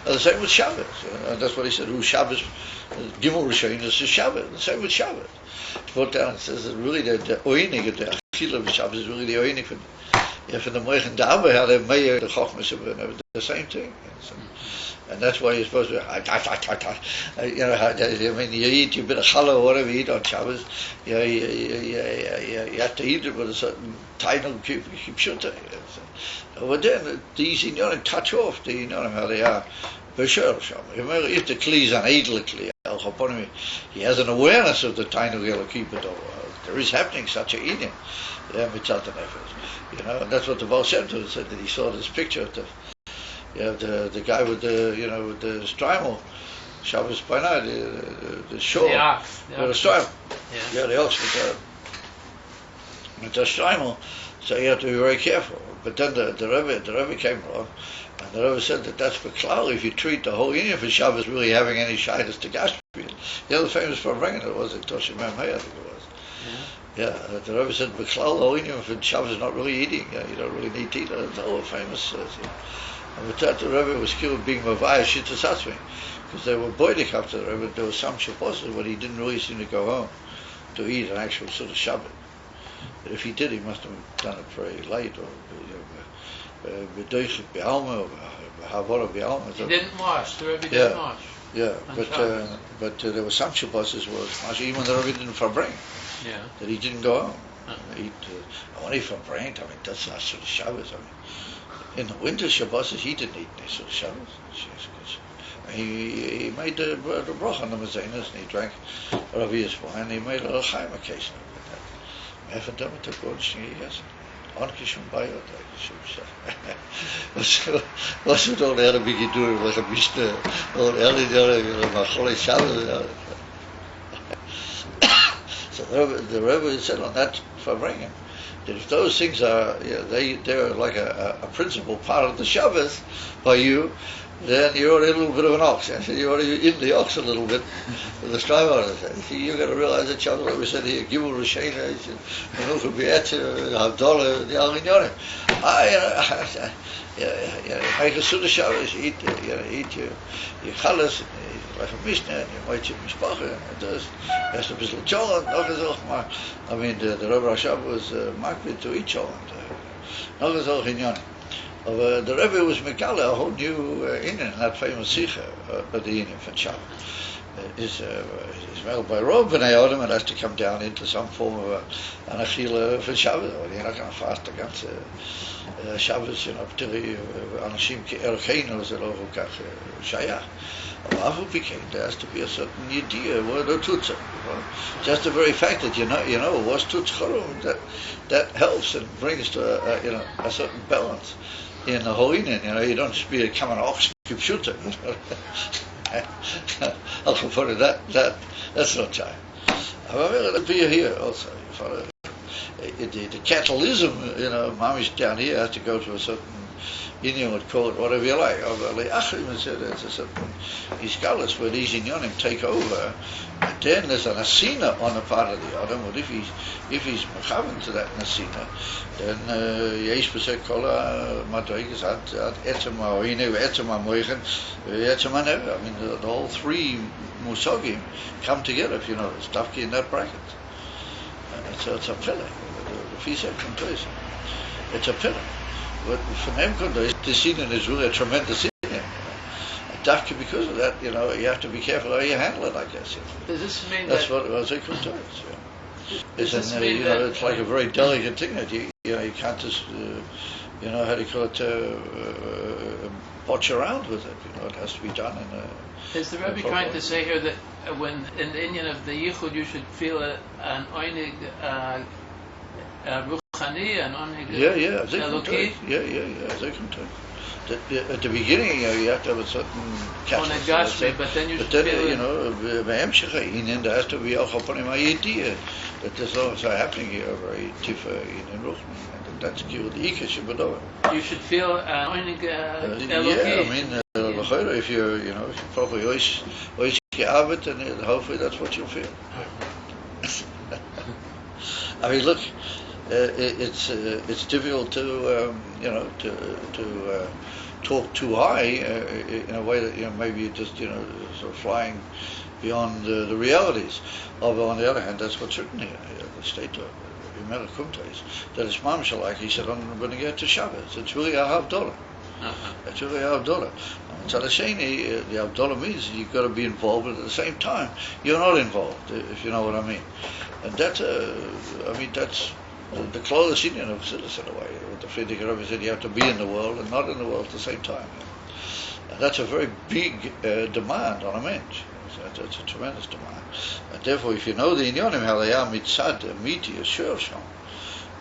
The same with Shabbos, and that's what he said. Who Shabbos, Gimel Rishon is Shabbos. The same with Shabbos. He put down and says that really the oining, the achila of Shabbos is really the oining for the moich and daber, how they meir the chochmas of the same thing. And that's why you're supposed to, I mean, you eat your bit of challah or whatever you eat on Shabbos, you have to eat it with a certain title, keep shutta. But then these inyonim touch off the inyonim how they are. If the kli is an edel kli, he has an awareness of the tainug elokipet. There is happening such a inyan, mitzat nefesh. And that's what the Baal Shem Tov said, that he saw this picture of the guy with the with the strimel, Shabbos by night, the shore, the strimel, the ox with the strimel. So you have to be very careful. But then the Rebbe came along, and the Rebbe said that that's for klal. If you treat the whole union for Shabbos really having any shyness to Gashpiel. The other famous for bringing it was Toshim Memhei, I think it was. The Rebbe said the whole union for Shabbos is not really eating. You don't really need to eat. It's all famous. And with that, the Rebbe was killed being Mavaya Shittas Atzmi, because they were boiling after the Rebbe. There was some Shabbos when he didn't really seem to go home to eat an actual sort of Shabbat. But if he did, he must have done it very late, or b'doichet b'alma, or b'havora b'alma. He didn't wash. The Rebbe didn't wash. But there were some Shabbos was even the Rebbe didn't verbring. That he didn't go home. Eat only verbring. I mean, that's not sort of Shabbos. I mean, in the winter Shabbos, he didn't eat any sort of Shabbos. He made the broch on the mazenas, and he drank Ravi's wine, and he made a little chaim occasionally. Even damit der Gott nicht gegessen. Ankishum bayot, was du doch lernen wie du was ein bisschen und ehrlich mal hol ich Shabbos. So the Rebbe said on that for bringing that if those things are they're like a principal part of the Shabbos by you, then you're already a little bit of an ox. You're already in the ox a little bit with the strive on it. You've got to realize that Shabbos, like we said here, Gimel Rishena, Menucha B'etzer, Havdalah, the Al Inyonim. Make a suda Shabbos, eat your chalas, like a mishnah, and you might your mishpacha, and there's a bisschen cholent, I mean, the Rebbe Rashab was makbid to eat cholent. Nochazoch Inyonim. The Rebbe was Megala, a whole new Indian, that famous Sikha, but the Indian from Shabbos. Is held by Rob B'nai Adam, and has to come down into some form of an Achila for Shabbos. You're not going to fast against Shabbos, particularly Anashim Ke'ercheinu, זה לא כל כך שייך. אבל אף became, there has to be a certain idea, word or tutza. Just the very fact that you know what's tutz charum, that helps and brings to a certain balance in the whole Indian. You don't just become an ox keep shooter. That's not time. However, it'll be here also. The catalysm, mamish down here has to go to a certain Indian would call it whatever you like. It's a certain iskalas where these Inyanim take over, and then there's an asina on the part of the Adam. But if he's mechaven to that asina, then yesh b'seh kol madrigas ad etzem ha'oine ve'etzem ha'moichen ve'etzem ha'never. I mean, the whole three musogim come together, if you know, it's dafki in that bracket. It's a pillar. It's a pillar. But for Nemkondo, the Sinan is really a tremendous Sinan. Dafki, because of that, you have to be careful how you handle it, I guess. Does this mean that's what it was? It could do it. Does this you mean know, that it's like a very delicate thing that you know, you can't just, you know, how do you call it, botch around with it. You know, it has to be done in a. is the Rebbe trying to say here that when in the Indian of the Yichud you should feel an oinig ruchani, an oinig Yeah, they can do eloki? it. Yeah, they can do it. At the beginning, you have to have a certain Oinig gashmi, but then you should feel you know, there has to be also upon him idea that there's also happening here very tifa in Ruchni, and that's killed the Ikesh. you should feel an oinig Yeah, eloki. I mean, if you probably always gearbeitet, and hopefully that's what you'll feel. I mean, look, it's difficult to you know to talk too high in a way that, you know, maybe you're just, you know, sort of flying beyond the realities. Although on the other hand, that's what's written here. The state of Imela Kumtais, that it's mamish like he said, I'm going to get to Shabbos. It's really a $50. It's really a $50. Tzadasheni, the $50 means you've got to be involved, but at the same time, you're not involved, if you know what I mean. And that's that's the closest Indian of Chassidus in a way. What the Friedrich Rebbe said, you have to be in the world and not in the world at the same time. And that's a very big demand on a mensch. That's a tremendous demand. And therefore, if you know the Inyonim, how they are mitzad, miti, shurshon,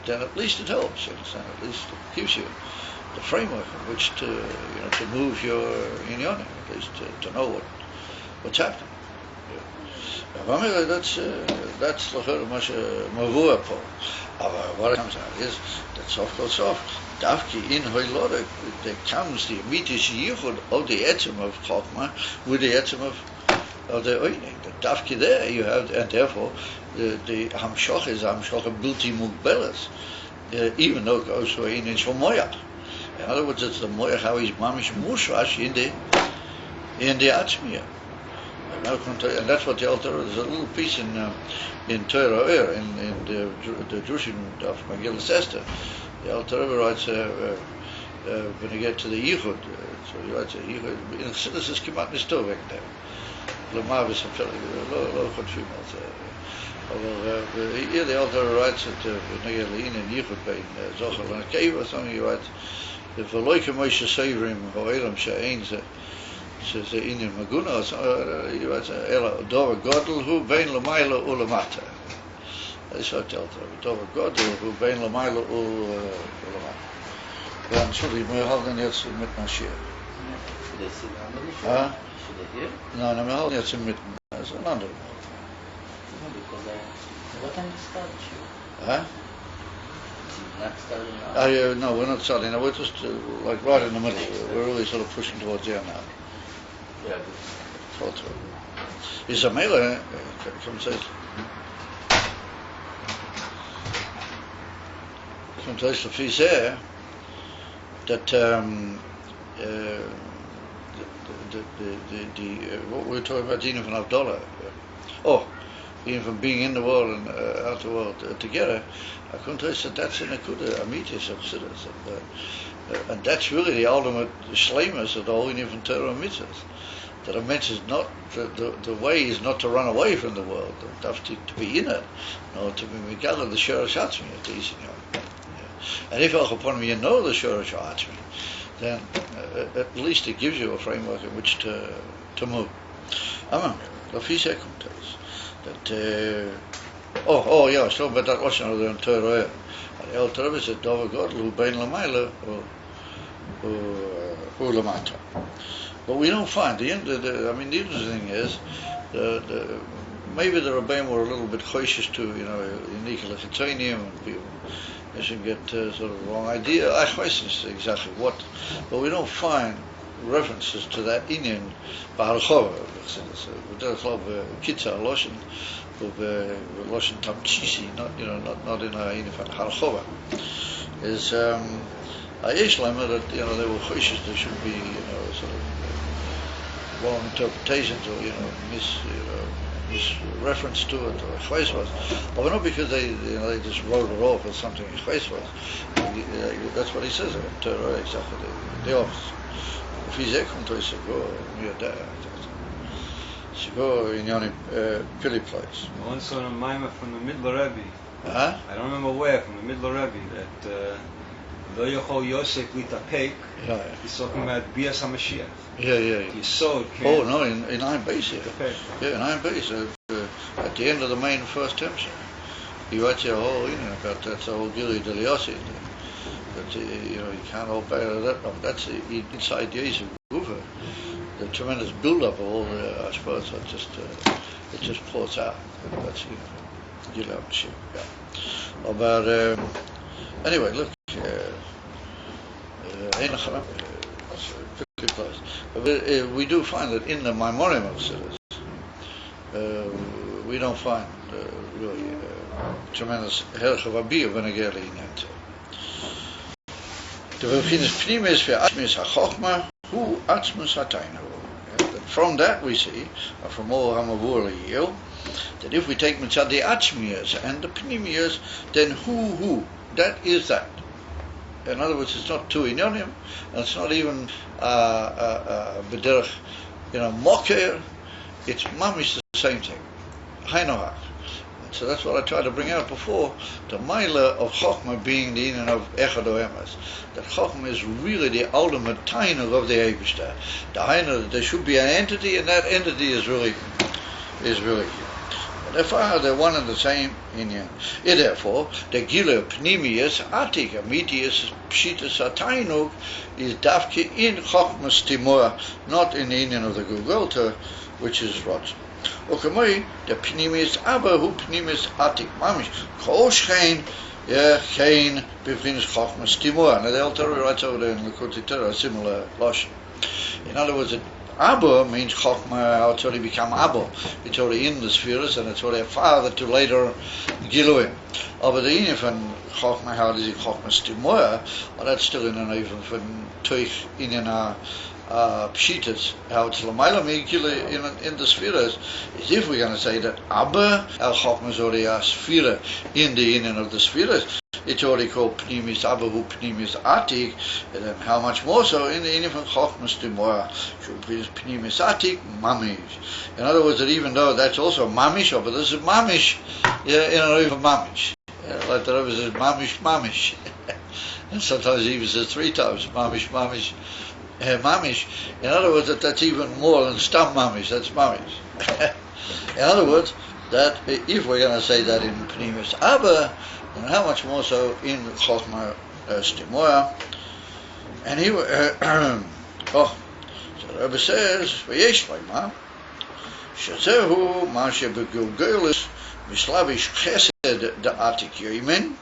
then at least it helps. You understand? At least it gives you the framework in which to, you know, to move your Inyonim, at least to know what's happening. That's the much mavua po. What comes out is that soft. Davki in Hoylore, there comes the immediate yichud of the etzem of Chokmah with the etzem of the oining. The Davki there you have, and therefore the hamshoch is hamshoch bilti mugbelas, even though it goes to in Shomoyach. In other words, it's the moyach how he's mamish mushrash in the atzmiyah. And that's what the altar. There's a little piece in Torah in the Jewish of Megillah Esther. The altar writes when you get to the Yichud. So he writes Yichud. In Chassidus is kemat nistovek there. Lamav is lo chotfim al. Here the altar writes that when you get in Yichud by Zochar and Keva or something, he writes if a loike Moshe Seivrim ho'elam she'ein says the Indian Maguna, you write Ela Dova Godel who bein Lamaila Ulamata. That's what I tell them. Dova Godel who bein Lamaila Ulamata. Ja, sorry, wir halten jetzt mit Maschir. Huh? Nein, wir halten jetzt mit. Das ist ein anderer. Huh? No, we're not starting. We're just like right in the middle. We're really sort of pushing towards the end now. Is a mailer, come say. Come say the fees there that what we're talking about, even from $1. Even from being in the world and out the world together, I couldn't tell you that that's in a good amitis of Chassidus, and that's really the ultimate shleimus of the whole Indian from Torah and mitzvahs. That a mensch is not, the way is not to run away from the world, to be in it, nor to be megaleh the shorosh atzmi, and if upon me you know the shorosh atzmi, then at least it gives you a framework in which to move. Amen. That yeah, I was talking about that lashon of the Torah. The El Torah said, "Dova Godel who bein lamayla or lamata." But we don't find the interesting thing is maybe the Rebbeim were a little bit choishish to, you know, unique lechatonium, and people they should get sort of the wrong idea. I choishish exactly what, but we don't find references to that Indian Baruchova. B'derech kol kitza loshen, loshen tamchisi, not in a unified Harchova. Is Yesh Lema that, you know, they were choishish. There should be, you know, sort of wrong interpretations or, you know, misreference to it or chweis was, or not because they just wrote it off as something chweis was. That's what he says in Torah, exactly the opposite. If he's ekum to go near there. Sivan in Yoni Pili place. Once on a mimer from the Middle Rebbe. Huh? I don't remember where, from the Middle Rebbe, that Lo Yochol Yosef Litapek. Yeah, He's talking about Bias HaMashiach. yeah. Yisod Oh can't no, in Ayin Beis here. Litapek. Yeah, in Ayin Beis, at the end of the main first temperature. He writes a whole about that whole Gili Deliosi thing. That you can't all bear that. No, that's inside the age of Gufa. The tremendous build-up of all the Ashpats, it just pours out. That's Gili Mashiach. Yeah. But anyway, look. We do find that in the Maimorim of Siddur, we don't find really tremendous herch of abiyah v'negeli in that. The beginning pnimis for atzmis hachochma hu atzmus hatainu. From that we see, from all Hamavur Yil, that if we take mitzad the atzmiyas and the pnimiyas, then who, that is that. In other words, it's not two inyonim, and it's not even b'derech, moker. It's mamish the same thing. Hainohach. So that's what I tried to bring out before. The Maila of Chochmah being the Inin of Echad Oemes. That Chochmah is really the ultimate Tainug of the Eibishter. The Hainu, there should be an entity, and that entity is really here. Therefore, they're one and the same Inyan. Therefore, the Gila Pnimius Atik Amitius Pshitas Atainug is Dafke in Chochmah's Timor, not in the Inyan of the Gugulta, which is Rots. Okamoi, the Pnimis Abba who Pnimis Atik Mamish, Koshchein, Chein, Bivrinis Chochmas Timor. Now the Alter writes over there in the Kotitera a similar lotion. In other words, Abba means Chochma, it's already become Abba. It's already in the spheres and it's already a father to later Giluim. Aber the Inyan von Chochma, how is it Chochmas Timor? Well, that's still in an even von Tuich in Pshitas, how it's Lamaila Migila in the spheres, is if we're going to say that Abba, El Chochma is already a sphere in the Inyan of the spheres, it's already called Pnimis Abba who Pnimis Atik, and then how much more so in the Inyan of Chochmas Timor, should be Pnimis Atik, Mamish. In other words, that even though that's also Mamish, but this is Mamish, in an even Mamish. Like the Rebbe says, Mamish. And sometimes he even says 3 times, Mamish. Mamish. In other words, that's even more than stam mamish. That's mamish. In other words, that if we're going to say that in Pnimis Abba, then how much more so in Chochma Stimoya? And he so the Rebbe says, "V'yesh leima shezehu ma shebegilgelis mislavish chesed da'atik yoimin,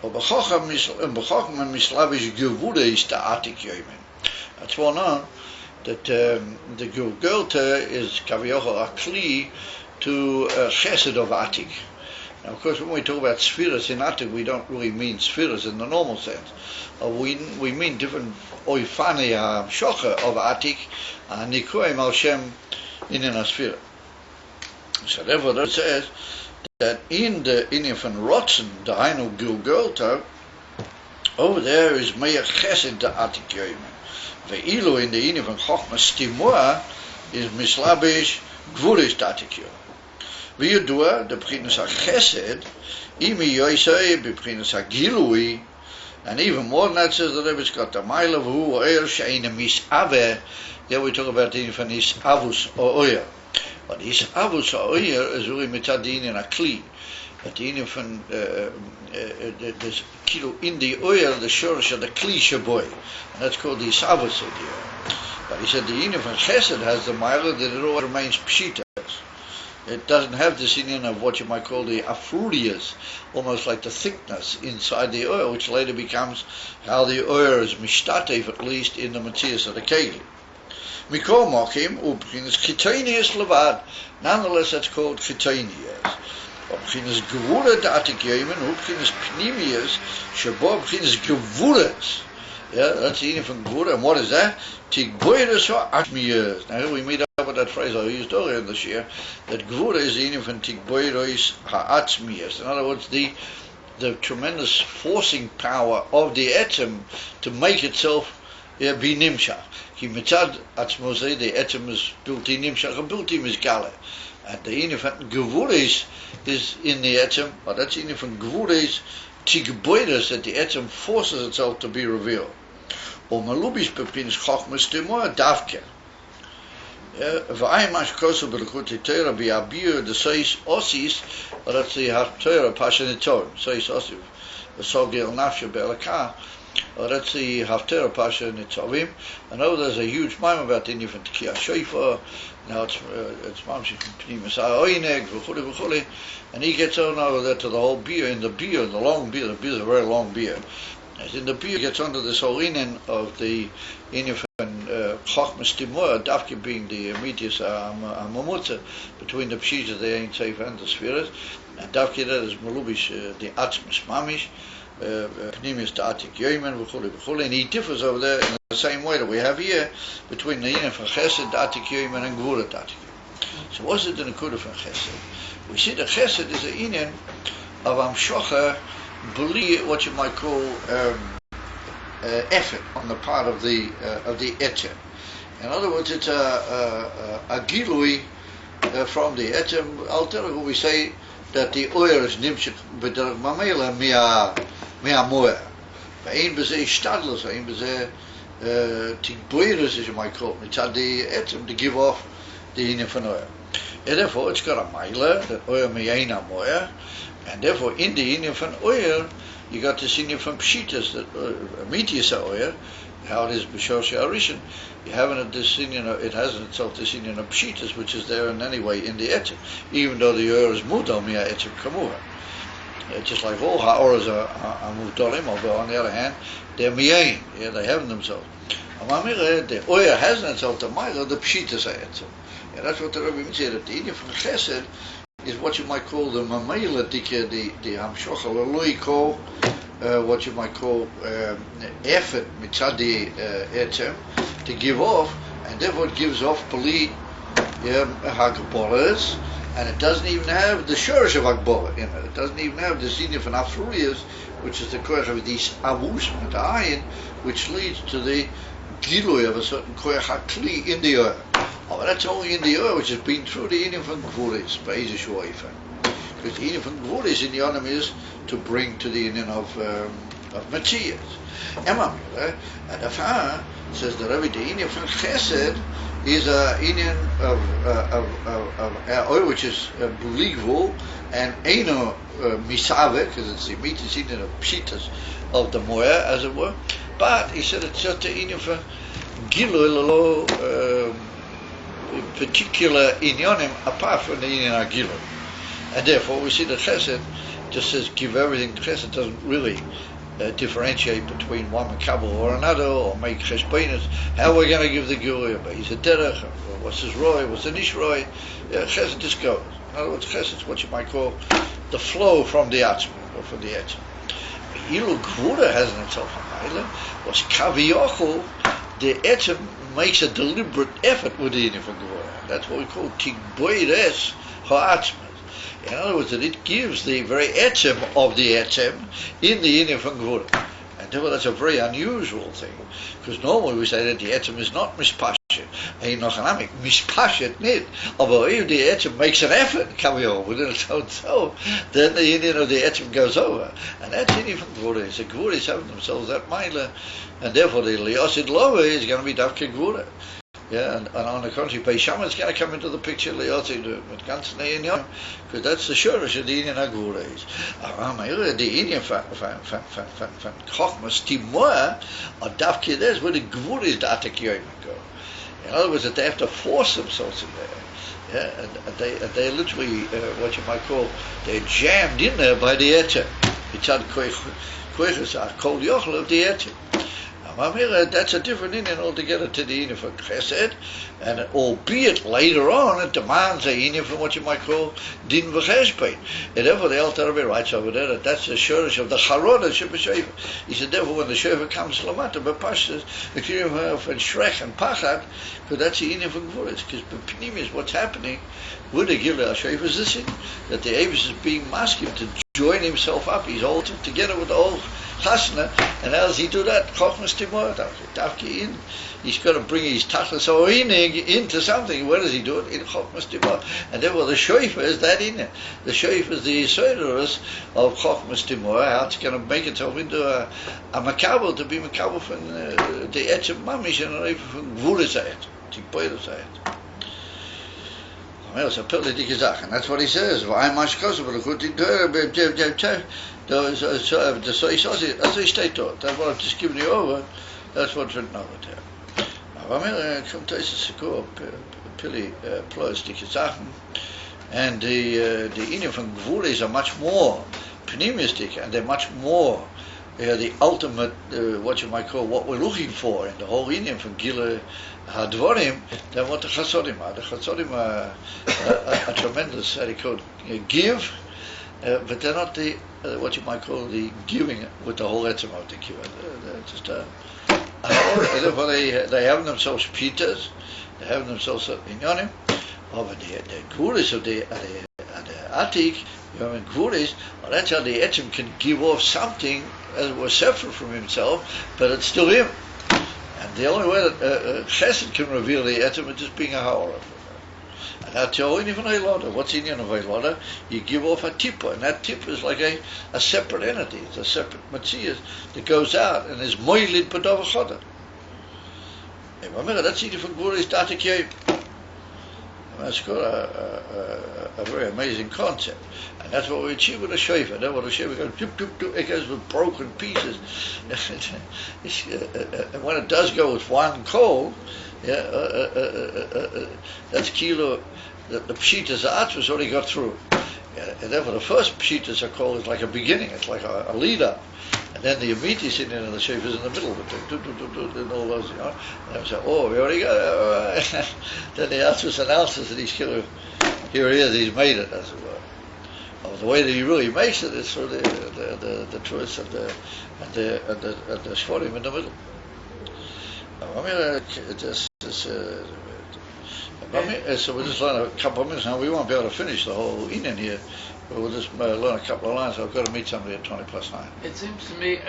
or b'chochma mislavish gevudes da'atik yoimin." It's well known that the Gilgulta is Kaviocha a Kli to Chesed of Atik. Now, of course, when we talk about spheres in Atik, we don't really mean spheres in the normal sense. We mean different Oifani Shocha of Atik, Nikuim al Shem in a sphere. So therefore, that says that in the Inyan von Rotzen, the Hainu Gilgulta, over there is Meir Chesed the Atik Yoimen. Ve'ilu in the Inyan von Chochmas Timor is Mislabish Gvuris Datikyo. V'yudua, the B'chinas HaChesed, Imi Yoisei, B'chinas HaGilui, and even more than that says the Rebbe's got the Maila V'hu Oyer She'ena Mis'aveh. There we talk about the Inyan von Is'avus Oyer. But Is'avus Oyer is really mitzad the Inyan HaKli. But the Inyan von this kilo in the oil, the shorish of the Kli Shaboy, and that's called the Isavus idea. But he said the Inyan von Chesed has the Maila that it all remains Pshitas. It doesn't have this Inyan of what you might call the Afrudias, almost like the thickness inside the oil, which later becomes how the oil is mishtatev, at least in the Matthias of the Keli. Mikol Mokim, Ubchinas Chitonius Levad, nonetheless that's called Chitonius. Ubchinas Gevura Datik Yemen, Ubchinas Pnimius, Shabab Ubchinas Gevuras. Yeah, that's the Inyan from Gevura. And what is that? Tigboiras or Atmiyas. Now we meet up with that phrase I used earlier this year, that Gevura is the Inyan from Tigboiras Ha'atzmiyas. In other words, the tremendous forcing power of the etzem to make itself be nimshach. Ki mitzad atzmozei, the etzem is built in him, shach built him is gale. And the inyan van gevuris is in the etzem, but that's inyan van gevuris, tigboides, that the etzem forces itself to be revealed. Or malubis pepins chochmas timoa davke. V'ayim mash kosu b'lekuti Torah b'yabir the seis osis, but that's the Torah passion Torah, seis osis, v'sogel nafshe be'elakah, or that's the Haftarah Pasha Nitzavim. I know there's a huge mime about the Inyan from Tekiyah Shofar. Now it's Mamshi from Pnimis Ayin, v'chuli, and he gets on over there to the whole beer, in the long beer. The beer is a very long beer. As in the beer, gets onto this whole Inyan of the Inyan from Chochmas Timur, Davki being the immediate Mamutza between the Pshita, the Ayin Seif, and the Spheres, and Davki that is Malubish, the Atzmas Mamish. Pneumius Atik Yoiman, v'chuli, and he differs over there in the same way that we have here between the Inyan from Chesed, Atik Yoiman, and Gvura Atik Yoiman. So what's it in the Kudah from Chesed? We see that Chesed is an Inyan of Amshocha, believe what you might call effort on the part of the Etzem. In other words, it's a Gilui from the Etzem. Alternatively, we say that the oil is nimshik b'derech mamela mia moer. Ve'ein b'zeh ishtadlus, ve'ein b'zeh tigboirus, as you might call it. It's had the etzem to give off the inyan from oil. And therefore, it's got a maila, that oil miyaina moer, and therefore, in the inyan from oil, you got this inyan from pshitas, that mitius oil, how it is b'shosha arishan. You haven't this inyan, it has in itself this inyan of pshitas, which is there in any way in the etzem, even though the oil is mudal miya etzem kamuha. Just like all ha'oras are muvdalim, although on the other hand, they're miyayin, yeah, they have in themselves. The oil has in itself the maila, the pshitas are etzem. Yeah, that's what the Rebbe means here, that the inyan from chesed is what you might call the mamela, the hamshocha, l'lui call, what you might call effort mitzad the etzem, to give off, and therefore it gives off pali hagbolas, and it doesn't even have the shurish of hagbola in it. It doesn't even have the zinif and afruriyas, which is the koyach of these avus and the ayin, which leads to the gilui of a certain koyach hakli in the oil. Oh, but that's only in the oil, which has been through the inyan from gvuris, beis shuayfa. Because the inyan from gvuris in the onim is to bring to the inyan of Matthias. Emma, and the Fah says the Rebbe, the inyan from Chesed is a inyan of oil which is believable and Eino Misave, because it's the immediate inyan of Pshitas of the Moya, as it were. But he said it's just a inyan for Gilul, particular inyanim apart from the inyan Gilul. And therefore we see that Chesed just says give everything to Chesed, doesn't really differentiate between one makabel or another, or make cheshbonus. How we're going to give the gilui? He's a derech. What's his roy? What's the nish roy? Chesed just goes. In other words, chesed is what you might call the flow from the atzma or from the etzem. Ilu gvura has in itself a maila. Was kaviyochel, the etzem makes a deliberate effort with the inyan for gvura. That's what we call tigboires ha'atzma. In other words, that it gives the very etzem of the etzem in the inyan from Gvura. And therefore that's a very unusual thing, because normally we say that the etzem is not mispashet. Ein nochanamik, mispashet nid. Although if the etzem makes an effort coming over within its own self, then the inyan of the etzem goes over. And that's inyan from Gvura. So Gvura is having themselves that maila, and therefore the liosid lova is going to be davke Gvura. Yeah, and on the contrary, Beis Shammai is going to come into the picture, because that's the shurish of the Inyan Agvura is. The Inyan from Chochmas Timur, or Davki, that's where the Gvura is the Atik Yoim go. In other words, that they have to force themselves in there. Yeah, and they literally, what you might call, they're jammed in there by the Etzem. It's had Koiches are called Yochel of the Etzem. That's a different inyan altogether to the inyan for Chesed, and albeit later on it demands a inyan from what you might call din v'cheshbein. And therefore the Alter Rebbe writes over there that that's the shurish of the charod of Shebeshever. He said therefore when the shever comes lamata b'pashtas, the kirim and shrech and pachat, because that's the inyan for Gvuris. Because b'pnim is what's happening with the Gilui HaShever is this thing, that the Avis is being masking to join himself up. He's all together with the whole Chasna, and how does he do that? Chochmas Timor, Davki in. He's got to bring his Tachlis Ayin into something. Where does he do it? In Chochmas Timor. And therefore the Shoifa is that in it. The Shoifa is the Yisodorus of Chochmas Timor, how it's going to make itself into a Makabel, to be Makabel from the Etch of Mamish and even from Gvulisayet, the Poidosayet. Well, it's a political Sache, and that's what he says. Why much possible? The good thing so he says it, as he stated, that's what I've just given you over, that's what's written over there. Now, I'm come to this Pili plastic Sachen, and the Indian from Gvulis are much more pneumistic, and they're much more the ultimate, what you might call, what we're looking for in the whole Indian from Gila Hadvorim, than what the Chasodim are. The Chasodim are a tremendous, how do you call it, give, but they're not the, what you might call the giving with the whole etzem of the give. They're just therefore they have themselves pitas, they have themselves inyonim, but the guris of the atik, you know, in guris, well, that's how the etzem can give off something as it was separate from himself, but it's still him. And the only way that chesed can reveal the etzem is just being a ha'ora. And that's the only even Eiloda. What's the Indian of Eiloda? You give off a tippa, and that tippa is like a separate entity. It's a separate matzias that goes out and is moilid b'dov choda. That's the from Guris Datik Yom. That's got a very amazing concept. And that's what we achieve with a shofar. That's what a shofar goes, doop, doop, doop, it goes with broken pieces. And when it does go with one coal, that's kilo, the pshitas atzvus already got through. And therefore the first pshitas are called is like a beginning, it's like a lead-up. And then the Amiti sitting in the shofar is in the middle of it, and all those, you know. And I say, oh, we already got it. Then the atzvus announces that here he is, he's made it, as it were. The way that he really makes it is through the truth of the shvorim in the middle. So we'll just learn a couple of minutes now. We won't be able to finish the whole Indian here, but we'll just learn a couple of lines. I've got to meet somebody at 20+9. It seems to me,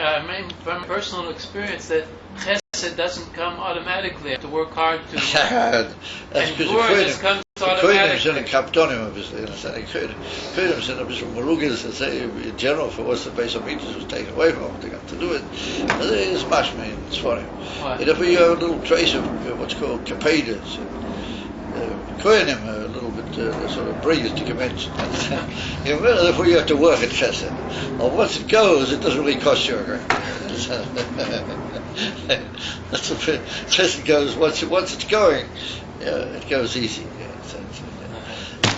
from personal experience, that chesed doesn't come automatically. You have to work hard to. That's and because Gvura just comes automatically. in Kaptonim, obviously, and Kodim sent up from Marugas and say, in general, for what's the Beis Hamidrash was taken away from them, they got to do it. It's mashme, it's funny. And if we have a little trace of what's called kapedas, Koyanim a little bit sort of brilliant to commence. Therefore you have to work at chesed. Well, once it goes, it doesn't really cost you a great deal. That's a bit, chesed goes, once it's going, it goes easy.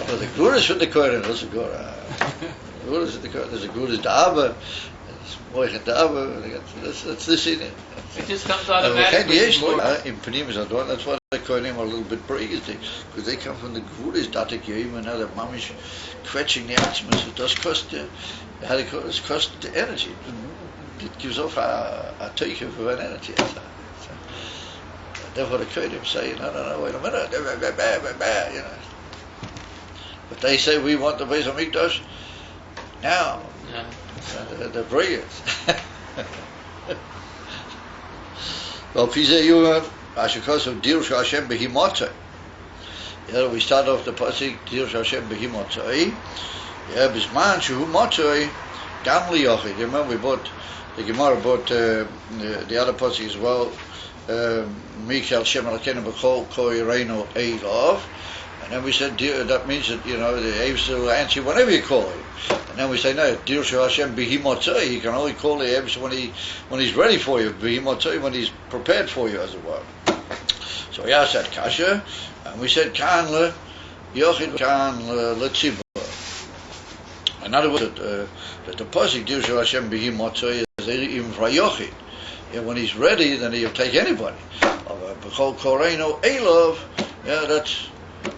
Well, the Gvura from the Koyanim, there's a Gvura. There's a Gvura Da'aba, Moichet Da'aba, that's this in it. It just comes automatically. In Panimas Adon, that's why they call him a little bit breakers, because they come from the Gvuris Datik Yom, and now the mamish quetching the atmosphere. It does cost it cost the energy. It gives off a take of an energy. Therefore the Kodim say, no, wait a minute, you know. But they say we want the Beis Hamikdash now. Yeah. The breakers. Well, Pizeh Yuvan, Ashikos of Dir Hashem Behimotay. We start off the pasuk Dir Hashem Behimotay. Bisman Shu Motay Gam Liyochid. You remember we bought the Gemara bought the other pasuk as well. Michal Shem Alakenu B'Chol Kol Yireinu Eilov. And then we said that means that, you know, the Avis will answer whenever you call him. And then we say no, Dir Hashem Behimotzai, he can only call the Avis when he's ready for you, Behimotzai, when he's prepared for you, as it were. So we asked that kasha, and we said Kan le Yochid Kan le Tzibur. In other words, that the pasuk Dir Hashem Behimotzai is even for Yochid. When he's ready, then he'll take anybody. B'Chol Koreinu Elov, that's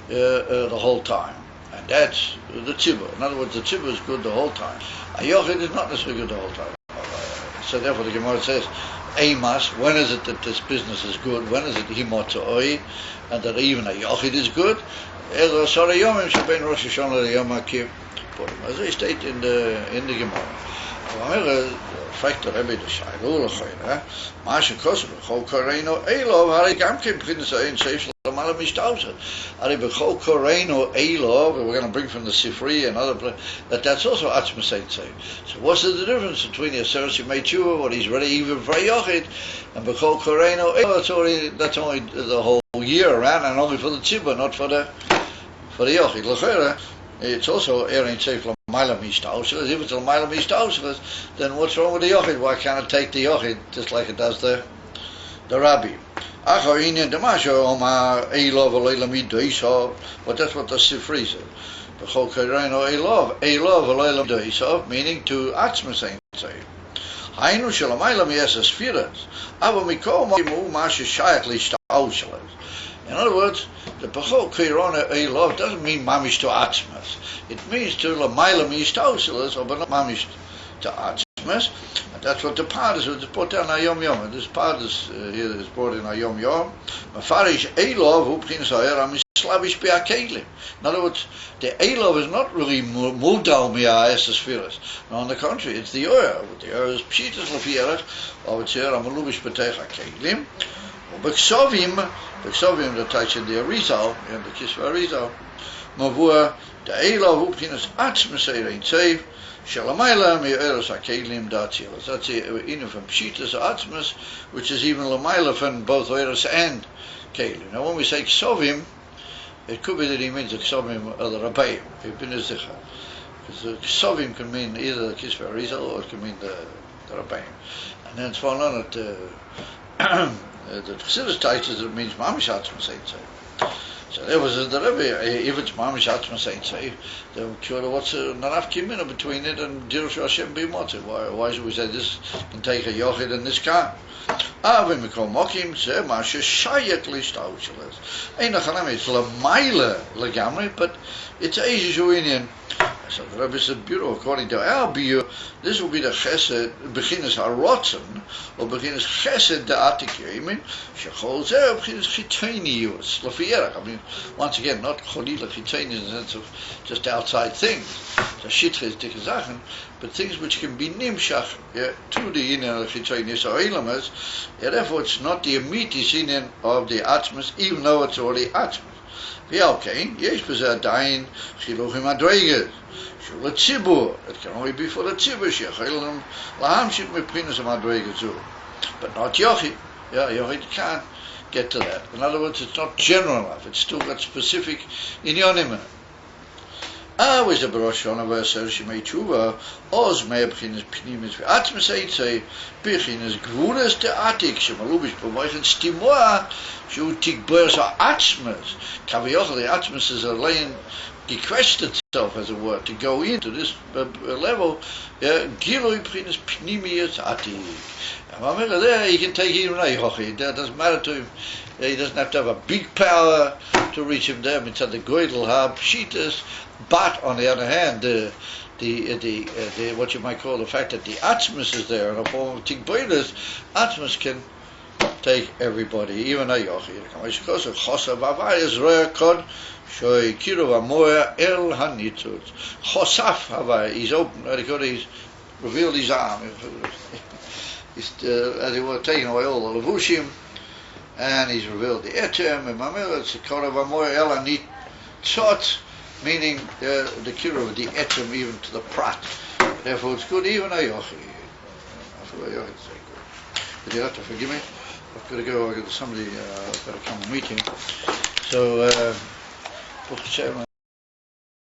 the whole time, and that's the tzibur. In other words, the tzibur is good the whole time. A yochid is not necessarily good the whole time. So therefore the Gemara says, Eimas, when is it that this business is good? When is it himotzoi, and that even a yochid is good? As they state in the Gemara. fragt der Rebbe the Shaila Lechoira, Masha Kosovo, Chol Koreino Elov, Hari Gamkin Prince Ayin Seif Lamala Mishtausa. Hari Bechol Koreino Elov, we're going to bring from the Sifri and other places, that's also Atzmas Ein Seif. So what's the difference between the Aseres who made Tshuva, what he's ready even for Yochid, and Bechol Koreino Elov, that's only the whole year around, and only for the Tzibah, not for the Yochid. Lechoira, it's also Erin Seif Lamala Mishtausa. If it's Lamala Mishtausa, then what's wrong with the Yochid? Why can't it take the Yochid just like it does the Rabbi? But that's what the Sifri said. Meaning to Atzmas Ein Seif. Hainu shelamayla miyesas firas. Ava mikol ma'imu mashe shayach l'ishtaol shalaz. In other words, the Bechol Kirona Elov doesn't mean mamish to Atzmas. It means to Lamayla Mishtaol Shalaz, or not mamish to Atzmas. And that's what the part is, it's brought down Ayom Yom. And this part is here is brought in Ayom Yom. Mafarish Elov, who brings Slavish Be'akelim. In other words, the Elov is not really Mudal Mi'a'es Firas. No, on the contrary, it's the Oyer. The Oyer is Pshitas Lefierach, or it's here Amalubish Betech HaKelim. Beksovim, the touch in the Arizal, and the Kisva Arizal, Mavua, the Elov, who brings Atzmas Ein Seif, Shalamayla Mi'eres HaKelim Datzilas. That's in from Pshitas Atzmas, which is even Lamayla from both Oyeres and Kelim. Now when we say Ksovim, it could be that he means the Ksovim of the Rabbeim, because the Ksovim can mean either the Kisva Arizal or it can mean the Rabbeim. And then it's fallen on it, the Chassidus titles it means Mamish Atzmas Ein Seif. So there was the Rebbe, if it's Mamish Atzmas Ein Seif, then what's Naraf Kimina between it and Dirush Hashem B'Motzeh? Why should we say this can take a Yochid and this can't? When we call Mokim, Zeh Masha Shayek L'Ishtaol Shalaz. Ein Achanam, it's L'Maila L'Gamri, but it's a Yishuinian. So the Rebbe said, beautiful, according to our view, this will be the Chesed, Bechinas HaRotzen, or Bechinas Chesed Da'atik Yemin, Shechol Zeh, Bechinas Chiteiniyus, Lafierach. I mean, once again, not Cholila Chiteini in the sense of just outside things, the Shitches, Dike Sachen, but things which can be Nimshach to the Inyan of Chiteiniyus or Elamas, therefore it's not the immediate Inyan of the Atzmas, even though it's already Atzmas. Okay, yes, but Ayin Chiluchim Adreges. Shul Tzibur. It can only be for the Tzibur. Shechelim Lahamshik Meprinas Adreges. But not Yochid. Yeah, Yochid can't get to that. In other words, it's not general enough. It's still got specific inyonim in it. Was the Barosh Shana Vaser Shemei Tshuva, Oz Mei Bechinas Pnimis V'Atzmas Ein Seif, Bechinas Gvuras De'atik, Shemalubish B'Moichen Stimoa, Shu Tikbers HaAtzmas. Kaviyachal, the Atzmas is a laying, gequest itself, as it were, to go into this level, Giloi Bechinas Pnimius Atik. And there, he can take even a Yochid. It doesn't matter to him. He doesn't have to have a big power to reach him there. It's at the Goydel HaPshitas. But on the other hand, the what you might call the fact that the Atzmas is there in a form of Tikboidas, Atzmas can take everybody, even a Yochid. Chosaf Havai Roya Kod Shoi Kiru Vamoya El Hanitzut. Chosaf Havai, he's open, he's revealed his arm. He's, as it were, taken away all the Levushim, and he's revealed the Etem, and Mamela, it's the Korav Amoy El Hanitzot, meaning the Kiru of the Etem even to the Prat. Therefore it's good, even a Yochi. But you have to forgive me. I've got to go, I've got somebody, got to come and meet him. So,